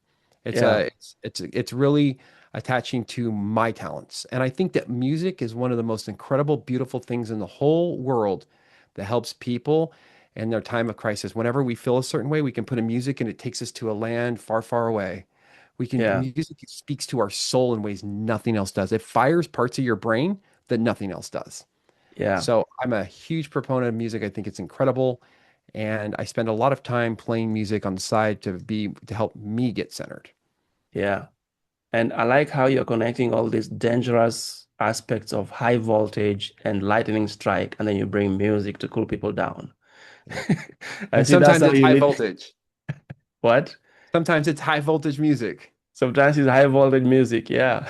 Yeah, It's really attaching to my talents. And I think that music is one of the most incredible, beautiful things in the whole world that helps people in their time of crisis. Whenever we feel a certain way, we can put a music and it takes us to a land far, far away. yeah, Music speaks to our soul in ways nothing else does. It fires parts of your brain that nothing else does. yeah, So I'm a huge proponent of music. I think it's incredible. And I spend a lot of time playing music on the side to help me get centered. yeah. And I like how you're connecting all these dangerous aspects of high voltage and lightning strike, and then you bring music to cool people down. Yep. I And think that's sometimes how it's you high need. voltage. What? Sometimes it's high voltage music. Sometimes it's high voltage music. Yeah.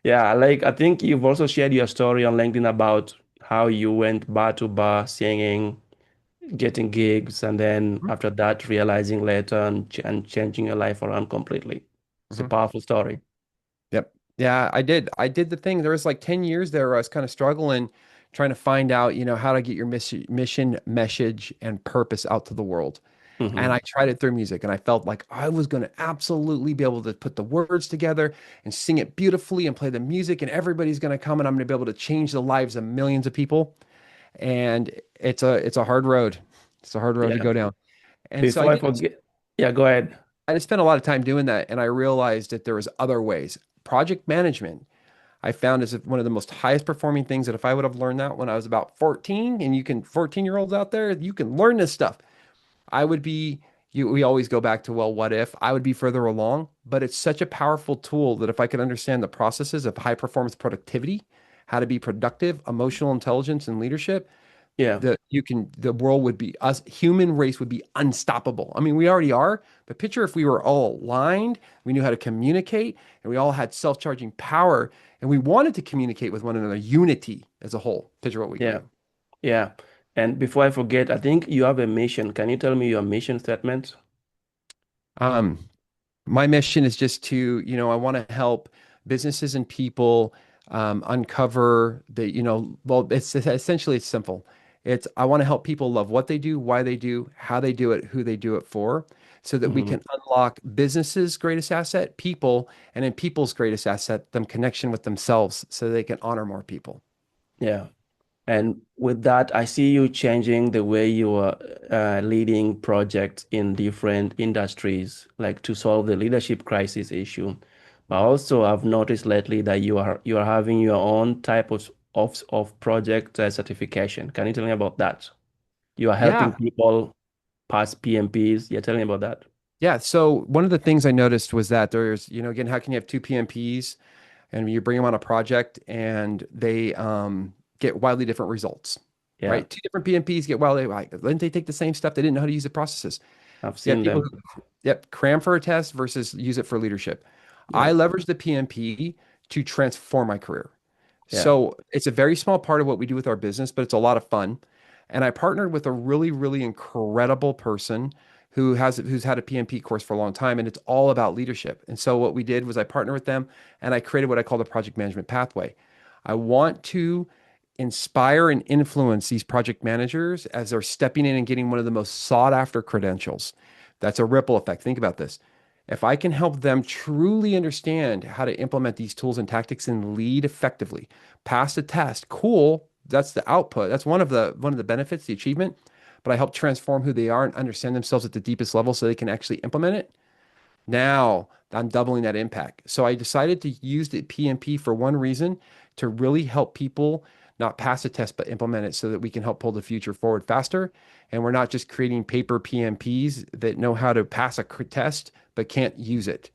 Yeah. I think you've also shared your story on LinkedIn about how you went bar to bar singing, getting gigs, and then Mhm. after that, realizing later and changing your life around completely. It's a Mhm. powerful story. Yep. Yeah, I did. I did the thing. There was like 10 years there where I was kind of struggling, trying to find out, how to get your mission, message, and purpose out to the world. And Hmm. I tried it through music, and I felt like I was going to absolutely be able to put the words together and sing it beautifully and play the music, and everybody's going to come, and I'm going to be able to change the lives of millions of people. And it's a hard road. It's a hard road to Yeah. go down. And so Before I forget, yeah, go ahead. I just spent a lot of time doing that, and I realized that there was other ways. Project management, I found is one of the most highest performing things that if I would have learned that when I was about 14, and 14-year-olds out there, you can learn this stuff. I would be, we always go back to, well, what if I would be further along? But it's such a powerful tool that if I could understand the processes of high performance productivity, how to be productive, emotional intelligence, and leadership, Yeah. the world would be, us, human race would be unstoppable. I mean, we already are, but picture if we were all aligned, we knew how to communicate, and we all had self-charging power, and we wanted to communicate with one another, unity as a whole. Picture what we could Yeah. do. Yeah. And before I forget, I think you have a mission. Can you tell me your mission statement? Um, My mission is just to, I want to help businesses and people uncover well, it's essentially it's simple. I want to help people love what they do, why they do, how they do it, who they do it for, so that we Hmm. can unlock businesses' greatest asset, people, and in people's greatest asset, them connection with themselves so they can honor more people. Yeah. And with that, I see you changing the way you are leading projects in different industries, like to solve the leadership crisis issue. But also, I've noticed lately that you are having your own type of project certification. Can you tell me about that? You are helping Yeah. people pass PMPs. You're telling me about that? Yeah. So one of the things I noticed was that there's, again, how can you have two PMPs and you bring them on a project and they get wildly different results, Yeah, right? Two different PMPs get wildly, like, didn't they take the same stuff? They didn't know how to use the processes. I've You have seen people them. who, yep, cram for a test versus use it for leadership. I Yeah, leverage the PMP to transform my career. yeah, So it's a very small part of what we do with our business, but it's a lot of fun. And I partnered with a really, really incredible person who's had a PMP course for a long time, and it's all about leadership. And so what we did was I partnered with them, and I created what I call the project management pathway. I want to inspire and influence these project managers as they're stepping in and getting one of the most sought after credentials. That's a ripple effect. Think about this. If I can help them truly understand how to implement these tools and tactics and lead effectively, pass the test, cool. That's the output. That's one of the benefits, the achievement. But I help transform who they are and understand themselves at the deepest level so they can actually implement it. Now I'm doubling that impact. So I decided to use the PMP for one reason, to really help people not pass a test, but implement it so that we can help pull the future forward faster. And we're not just creating paper PMPs that know how to pass a test, but can't use it.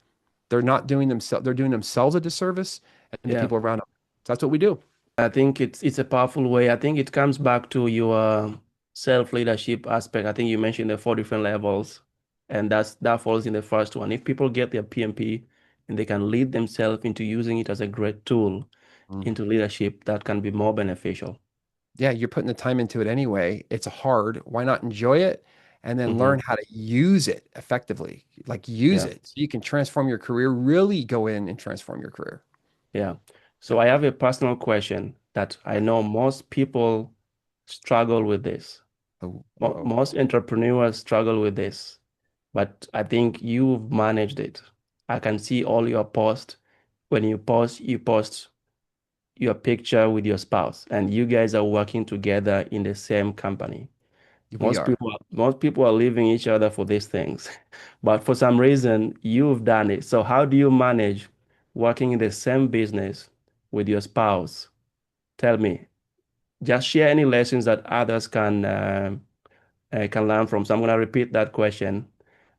They're doing themselves a disservice and the yeah. people around them. So that's what we do. I think it's a powerful way. I think it comes back to your self-leadership aspect. I think you mentioned the four different levels, and that falls in the first one. If people get their PMP and they can lead themselves into using it as a great tool Mm. into leadership, that can be more beneficial. Yeah, you're putting the time into it anyway. It's hard. Why not enjoy it and then Hmm. learn how to use it effectively? Like use Yeah, it so you can transform your career, really go in and transform your career. yeah. So I have a personal question that I know most people struggle with this. Oh, Mo uh-oh. Most entrepreneurs struggle with this, but I think you've managed it. I can see all your posts. When you post your picture with your spouse, and you guys are working together in the same company. We are. Most people are leaving each other for these things, but for some reason, you've done it. So how do you manage working in the same business with your spouse? Tell me. Just share any lessons that others can learn from. So I'm going to repeat that question.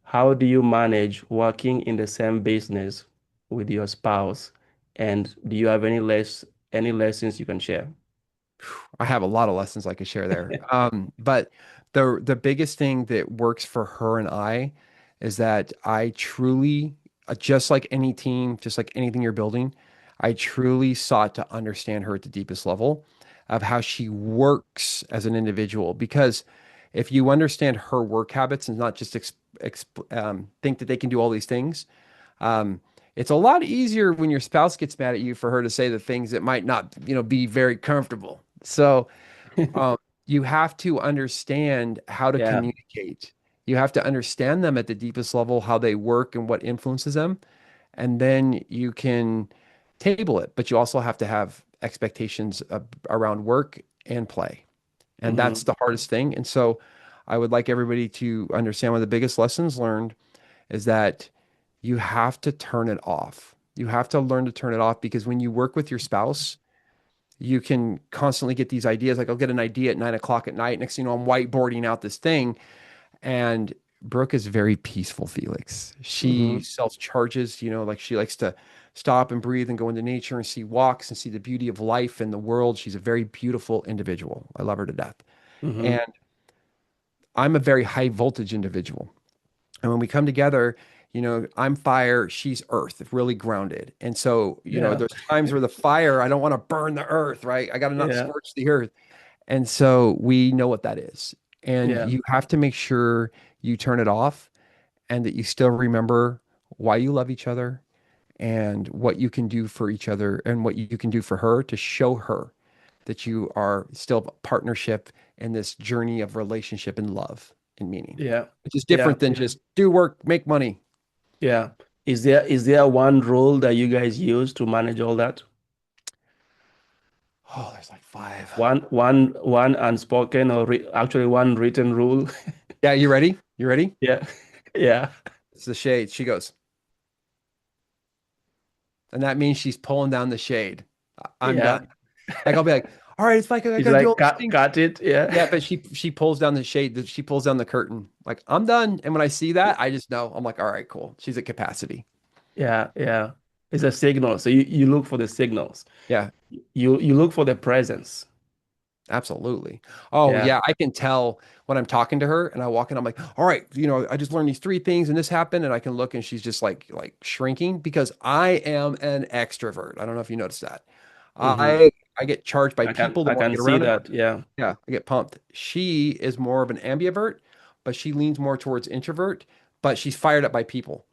How do you manage working in the same business with your spouse? And do you have any lessons you can share? I have a lot of lessons I could share there. But the biggest thing that works for her and I is that I truly, just like any team, just like anything you're building, I truly sought to understand her at the deepest level of how she works as an individual. Because if you understand her work habits and not just think that they can do all these things, um, it's a lot easier when your spouse gets mad at you for her to say the things that might not, be very comfortable. So um, you have to understand how to Yeah. communicate. You have to understand them at the deepest level, how they work and what influences them. And then you can table it. But you also have to have expectations around work and play. And that's Hmm. the hardest thing. And so I would like everybody to understand one of the biggest lessons learned is that you have to turn it off. You have to learn to turn it off because when you work with your spouse, you can constantly get these ideas. Like I'll get an idea at 9 o'clock at night. Next thing you know, I'm whiteboarding out this thing. And Brooke is very peaceful, Felix. She Hmm. self-charges, like she likes to stop and breathe and go into nature and see walks and see the beauty of life and the world. She's a very beautiful individual. I love her to death. Hmm. And I'm a very high voltage individual. And when we come together, I'm fire, she's earth, really grounded. And so, Yeah. there's times where the fire, I don't want to burn the earth, right? I got to not Yeah. scorch the earth. And so we know what that is. And Yeah. you have to make sure you turn it off and that you still remember why you love each other and what you can do for each other and what you can do for her to show her that you are still a partnership in this journey of relationship and love and meaning, Yeah. which is Yeah. different than just do work, make money. Yeah. Is there one rule that you guys use to manage all that? Oh, there's like five. One unspoken or actually one written rule? Yeah, you ready? You ready? Yeah. Yeah. It's the shade. She goes, And that means she's pulling down the shade. I'm Yeah. done. Like I'll be like, all right, it's like I It's gotta do like all these cut things. cut it. Yeah. Yeah, but she pulls down the shade, she pulls down the curtain. Like, I'm done. And when I see that, I just know I'm like, all right, cool. She's at capacity. Yeah. Yeah. It's a signal. So you look for the signals. Yeah, You look for the presence. absolutely. Oh, Yeah. yeah, I can tell when I'm talking to her and I walk in, I'm like, all right, I just learned these three things and this happened, and I can look and she's just like shrinking because I am an extrovert. I don't know if you noticed that. Hmm. I get charged by people the I more I can get see around them. that. Yeah. Yeah, I get pumped. She is more of an ambivert, but she leans more towards introvert, but she's fired up by people.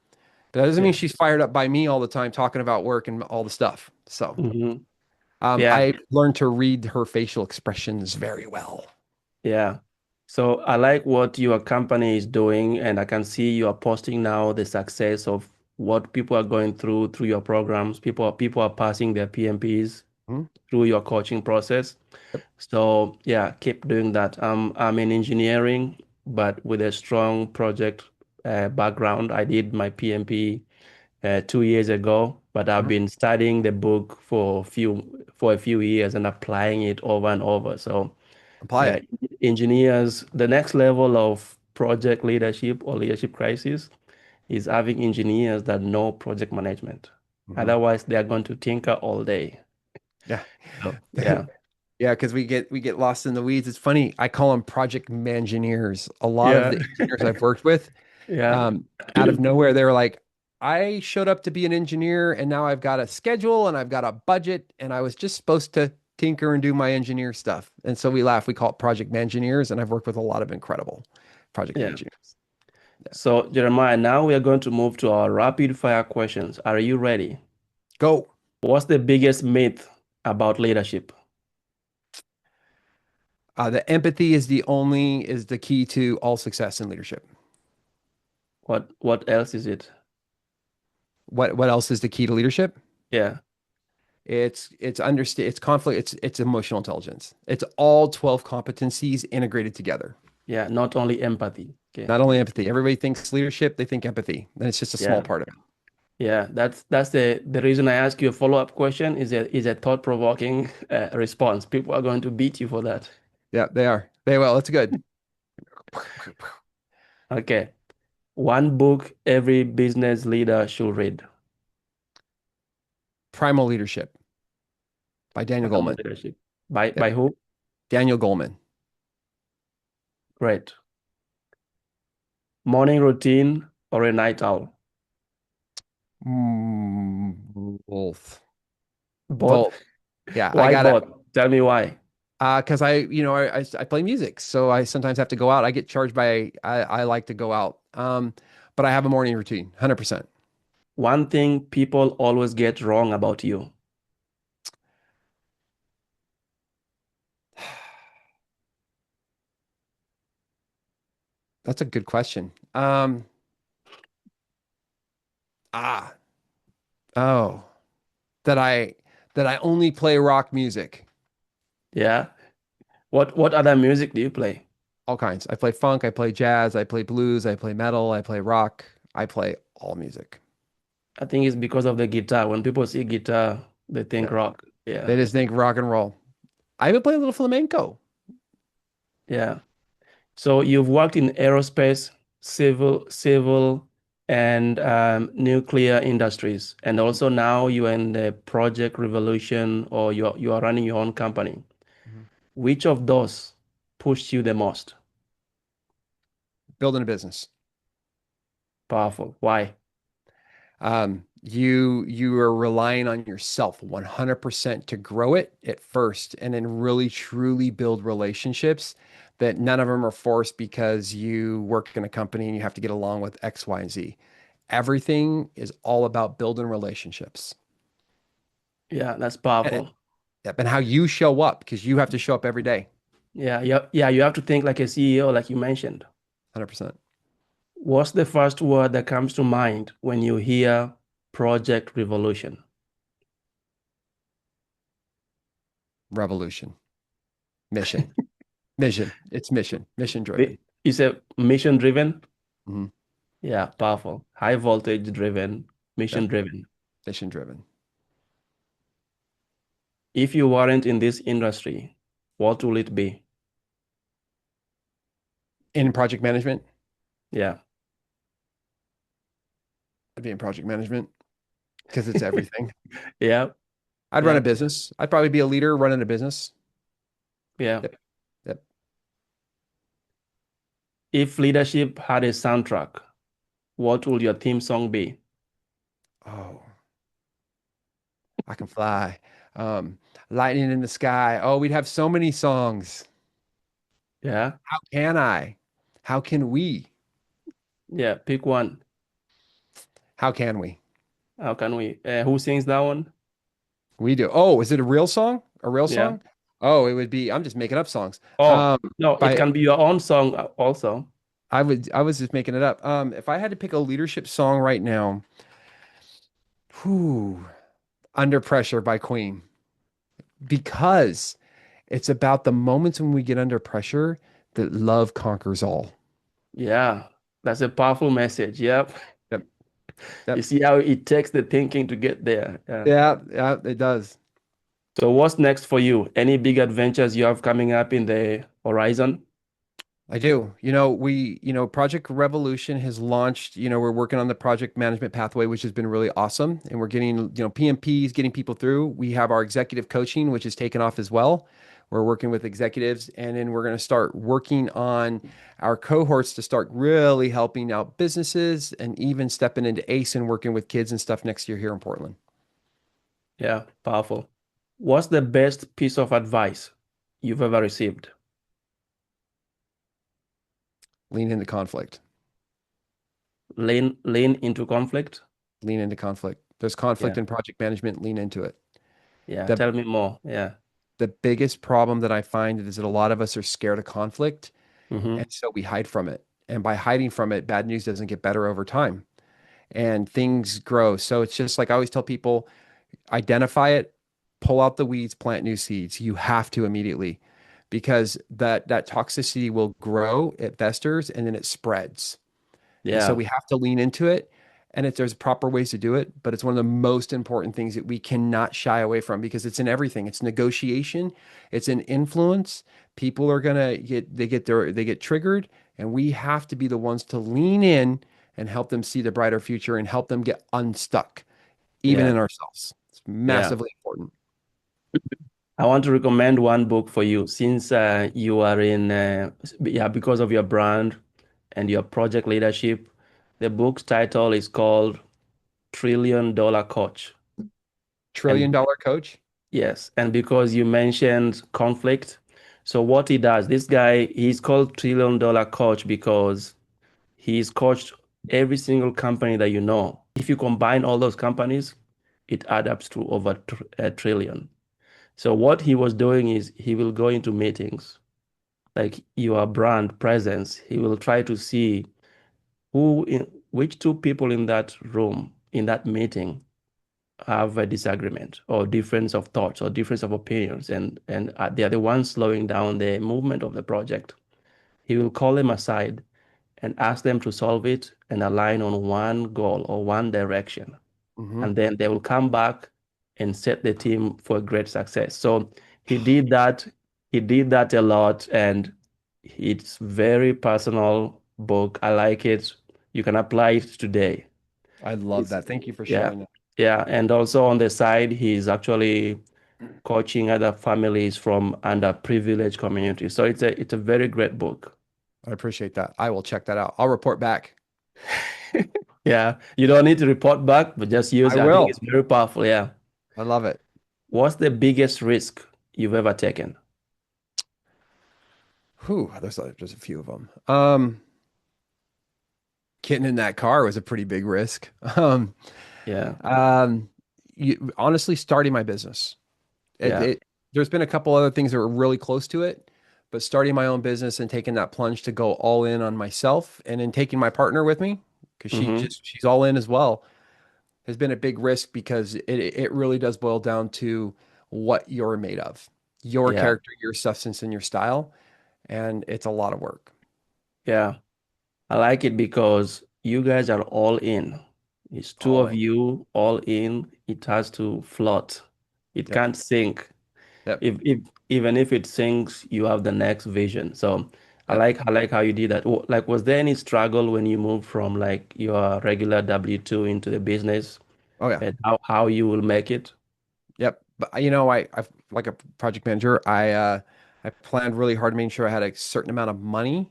But that doesn't Yeah. mean she's fired up by me all the time talking about work and all the stuff. So Hmm. Yeah. I learned to read her facial expressions very well. Yeah. So I like what your company is doing, and I can see you are posting now the success of what people are going through your programs. People are passing their PMPs Mhm. through your coaching process. Yep. So yeah, keep doing that. I'm in engineering, but with a strong project background. I did my PMP 2 years ago, but I've Mhm. been studying the book for a few years and applying it over and over. So Apply uh, it. engineers, the next level of project leadership or leadership crisis is having engineers that know project management. Mhm. Otherwise, they are going to tinker all day. Yeah. So yeah, Yeah, because we get lost in the weeds. It's funny. I call them project Mengineers. A lot of yeah, the engineers I've worked with, yeah, out of nowhere, they were like, I showed up to be an engineer and now I've got a schedule and I've got a budget and I was just supposed to tinker and do my engineer stuff. And so we laugh. We call it project Mengineers, and I've worked with a lot of incredible project yeah. engineers. Yeah. So Jeremiah, now we are going to move to our rapid fire questions. Are you ready? Go. What's the biggest myth about leadership? The empathy is the key to all success in leadership. What else is it? What else is the key to leadership? Yeah, It's conflict, it's emotional intelligence. It's all 12 competencies integrated together. yeah, not only empathy. Okay. Not only empathy. Everybody thinks leadership, they think empathy. And it's just a small Yeah. part of it. Yeah, that's the reason I ask you a follow-up question is a thought-provoking response. People are going to beat you for that. Yeah, they are. They will. It's good. Okay. One book every business leader should read. Primal Leadership by Daniel About Goleman. leadership. By Yep. by who? Daniel Goleman. Great. Morning routine or a night owl? Both. Both. Both. Yeah, I Why gotta both? Tell me why. because I play music, so I sometimes have to go out. I get charged by I like to go out. But I have a morning routine, 100%. One thing people always get wrong about you. That's a good question. Ah, oh, that I that I only play rock music, Yeah. What other music do you play? all kinds. I play funk, I play jazz, I play blues, I play metal, I play rock, I play all music. I think it's because of the guitar. When people see guitar, they think Yeah, rock. Yeah. they just think rock and roll. I even play a little flamenco. Yeah. So you've worked in aerospace, civil, and nuclear industries, and also now you're in the project revolution, or you are running your own company. Mhm. Which of those pushed you the most? Building a business. Powerful. Why? You are relying on yourself 100% to grow it at first, and then really truly build relationships that none of them are forced because you work in a company and you have to get along with X, Y, and Z. Everything is all about building relationships Yeah, that's and, powerful. yep, and how you show up because you have to show up every day. Yeah, you have to think like a CEO, like you mentioned. 100%. What's the first word that comes to mind when you hear project revolution? Revolution, mission, mission. It's mission driven. Is a mission driven? Mhm. Yeah, powerful. High voltage driven, Yep, mission driven. mission driven. If you weren't in this industry, what will it be? In project management, Yeah. I'd be in project management because it's everything. Yeah. I'd run a Yeah. business. I'd probably be a leader running a business. Yeah. Yep. Yep. If leadership had a soundtrack, what would your theme song be? Oh, I can fly. Lightning in the sky. Oh, we'd have so many songs. Yeah. How can I? How can we? Yeah. Pick one. How can we? How can we? Who sings that one? We do. Oh, is it a real song? A real Yeah. song? Oh, it would be, I'm just making up songs. Oh, no, it By can be your own song also. I was just making it up. If I had to pick a leadership song right now, whew, Under Pressure by Queen, because it's about the moments when we get under pressure that love conquers all. Yeah. That's a powerful message. Yep. Yep. You Yep. see how it takes the thinking to get there. Yeah. Yeah, yeah, it does. So what's next for you? Any big adventures you have coming up in the horizon? I do. Project Revolution has launched. We're working on the project management pathway, which has been really awesome. And we're getting, PMPs, getting people through. We have our executive coaching, which has taken off as well. We're working with executives, and then we're going to start working on our cohorts to start really helping out businesses and even stepping into ACE and working with kids and stuff next year here in Portland. Yeah, powerful. What's the best piece of advice you've ever received? Lean into conflict. Lean into conflict? Lean into conflict. There's conflict Yeah. in project management. Lean into it. Yeah. The Tell me more. Yeah. the biggest problem that I find is that a lot of us are scared of conflict, Mm-hmm. and so we hide from it. And by hiding from it, bad news doesn't get better over time and things grow. So it's just like I always tell people, identify it, pull out the weeds, plant new seeds. You have to immediately because that toxicity will grow, it festers, and then it spreads. And so Yeah. we have to lean into it. And if there's proper ways to do it, but it's one of the most important things that we cannot shy away from because it's in everything. It's negotiation, it's in influence. People are gonna they get triggered, and we have to be the ones to lean in and help them see the brighter future and help them get unstuck, even Yeah. in ourselves. It's Yeah. massively important. I want to recommend one book for you since you are in, yeah, because of your brand and your project leadership. The book's title is called Trillion Dollar Coach. Trillion And dollar coach. yes, and because you mentioned conflict, so what he does, this guy, he's called Trillion Dollar Coach because he's coached every single company that you know. If you combine all those companies, it adds up to over a trillion. So what he was doing is he will go into meetings, like your brand presence. He will try to see which two people in that room, in that meeting, have a disagreement or difference of thoughts or difference of opinions, and they are the ones slowing down the movement of the project. He will call them aside and ask them to solve it and align on one goal or one direction. Hmm. And then they will come back and set the team for great success. So he did that. He did that a lot, and it's very personal book. I like it. You can apply it today. I love It's that. Thank you for yeah, sharing that. yeah. And also on the side, he's actually coaching other families from underprivileged communities. So it's a very great book. I appreciate that. I will check that out. I'll report back. Yeah, you don't need to report back, but just use I it. I think it's will. very powerful. Yeah. I love it. What's the biggest risk you've ever taken? Whew, there's a few of them. Getting in that car was a pretty big risk. Yeah, Um, honestly, starting my business. yeah. There's been a couple other things that were really close to it, but starting my own business and taking that plunge to go all in on myself and then taking my partner with me because Mm-hmm. she's all in as well has been a big risk because it really does boil down to what you're made of, your Yeah, character, your substance, and your style, and it's a lot of work. yeah. I like it because you guys are all in. It's two All of in. you all in. It has to float. It Yep. can't sink. Yep. If even if it sinks, you have the next vision. So Yep. I like how you did that. Like, was there any struggle when you moved from like your regular W-2 into the business Oh yeah. and how you will make it? Yep. But I like a project manager, I planned really hard, making sure I had a certain amount of money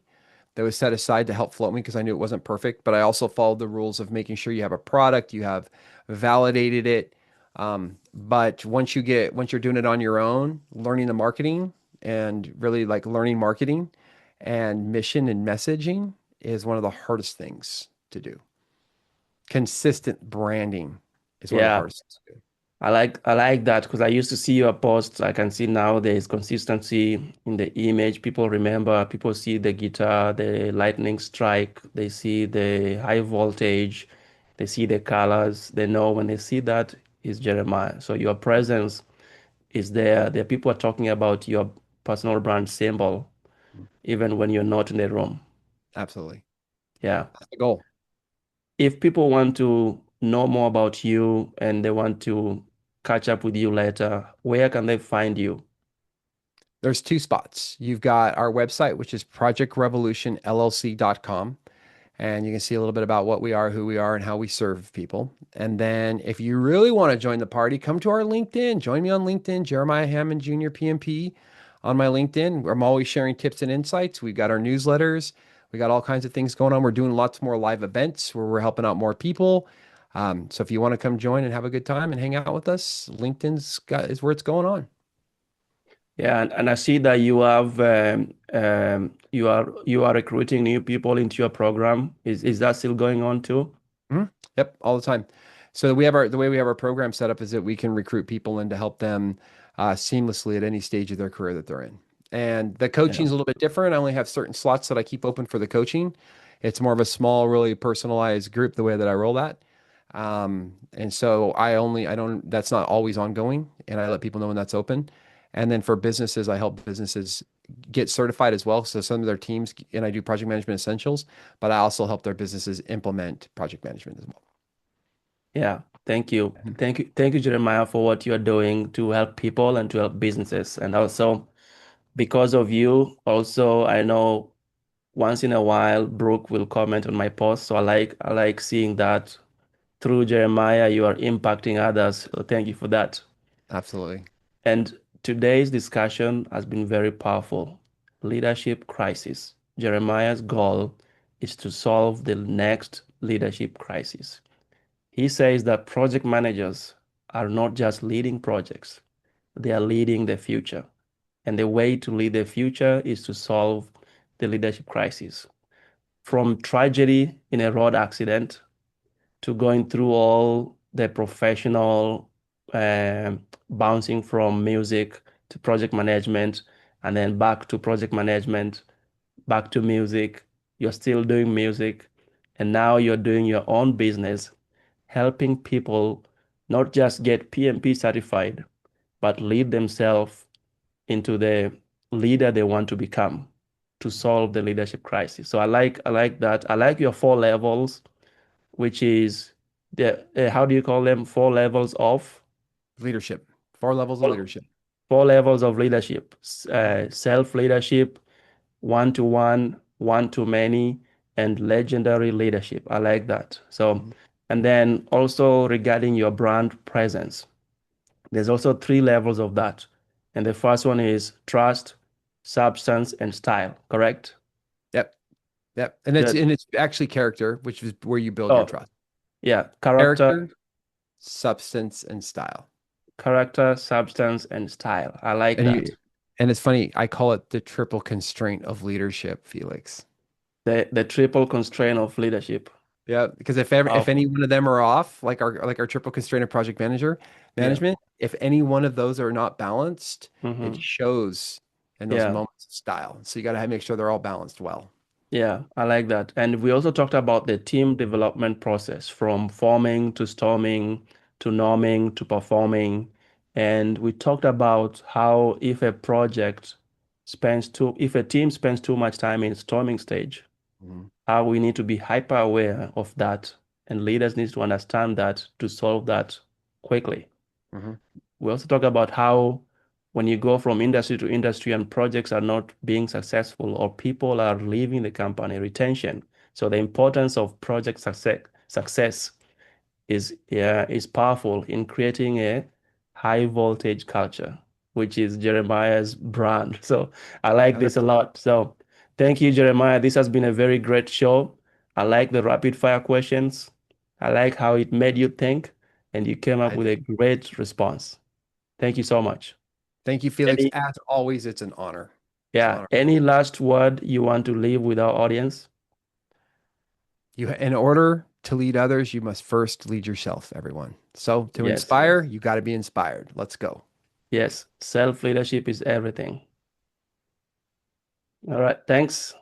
that was set aside to help float me because I knew it wasn't perfect. But I also followed the rules of making sure you have a product, you have validated it. But once you're doing it on your own, learning the marketing and really like learning marketing and mission and messaging is one of the hardest things to do. Consistent branding is one of the Yeah. hardest things to do. I like that because I used to see your posts. I can see now there is consistency in the image. People remember, people see the guitar, the lightning strike, they see the high voltage, they see the colors. They know when they see that is Jeremiah. So your presence is there. The people are talking about your personal brand symbol, even when you're not in the room. Absolutely. Yeah. That's the goal. If people want to know more about you and they want to catch up with you later, where can they find you? There's two spots. You've got our website, which is projectrevolutionllc.com. And you can see a little bit about what we are, who we are, and how we serve people. And then if you really want to join the party, come to our LinkedIn. Join me on LinkedIn, Jeremiah Hammond Jr. PMP on my LinkedIn. I'm always sharing tips and insights. We've got our newsletters. We got all kinds of things going on. We're doing lots more live events where we're helping out more people. So if you want to come join and have a good time and hang out with us, is where it's going on. Yeah, and I see that you have you are recruiting new people into your program. Is that still going on too? Mhm. Yep, all the time. So the way we have our program set up is that we can recruit people in to help them seamlessly at any stage of their career that they're in. And the coaching Yeah. is a little bit different. I only have certain slots that I keep open for the coaching. It's more of a small, really personalized group the way that I roll that. And so I don't, that's not always ongoing, and I let people know when that's open. And then for businesses, I help businesses get certified as well. So some of their teams, and I do project management essentials, but I also help their businesses implement project management as well. Yeah. Thank you. Mhm. Thank you, Jeremiah, for what you're doing to help people and to help businesses. And also because of you, also I know once in a while Brooke will comment on my post. So I like seeing that through Jeremiah you are impacting others. So thank you for that. Absolutely. And today's discussion has been very powerful. Leadership crisis. Jeremiah's goal is to solve the next leadership crisis. He says that project managers are not just leading projects, they are leading the future. And the way to lead the future is to solve the leadership crisis. From tragedy in a road accident to going through all the professional bouncing from music to project management and then back to project management, back to music. You're still doing music and now you're doing your own business, helping people not just get PMP certified, but lead themselves into the leader they want to become to solve the leadership crisis. So I like that. I like your four levels, which is the how do you call them? Four levels of Leadership. Four levels of leadership. four levels of leadership. Self leadership, one to one to many, and legendary leadership. I like that. So, Mhm. and then also regarding your brand presence, there's also three levels of that. And the first one is trust, substance, and style, correct? Yep. Yep. And Good. it's actually character, which is where you build your Oh, trust. yeah. Character, Character, substance, and style. character, substance, and style. I like And that. it's funny, I call it the triple constraint of leadership, Felix. The triple constraint of leadership. Yeah, because if any Powerful. one of them are off, like our triple constraint of project Yeah. management, if any one of those are not balanced, it Hmm. shows in those Yeah. moments of style. So you got to make sure they're all balanced well. Yeah, I like that. And we also talked about the team development process from forming to storming to norming to performing. And we talked about how if a team spends too much time in storming stage, Mhm. how we need to be hyper aware of that. And leaders need to understand that to solve that quickly. Mhm. We also talk about how when you go from industry to industry and projects are not being successful or people are leaving the company, retention. So the importance of project success is powerful in creating a high voltage culture, which is Jeremiah's brand. So I like Yeah, this that's a lot. So thank you, Jeremiah. This has been a very great show. I like the rapid fire questions. I like how it made you think, and you came up I with a did. great response. Thank you so much. Thank you, Felix. Any, As always, it's an honor. It's an yeah, honor. any last word you want to leave with our audience? In order to lead others, you must first lead yourself, everyone. So to Yes, inspire, you got to be inspired. Let's go. yes. Self-leadership is everything. All right, thanks.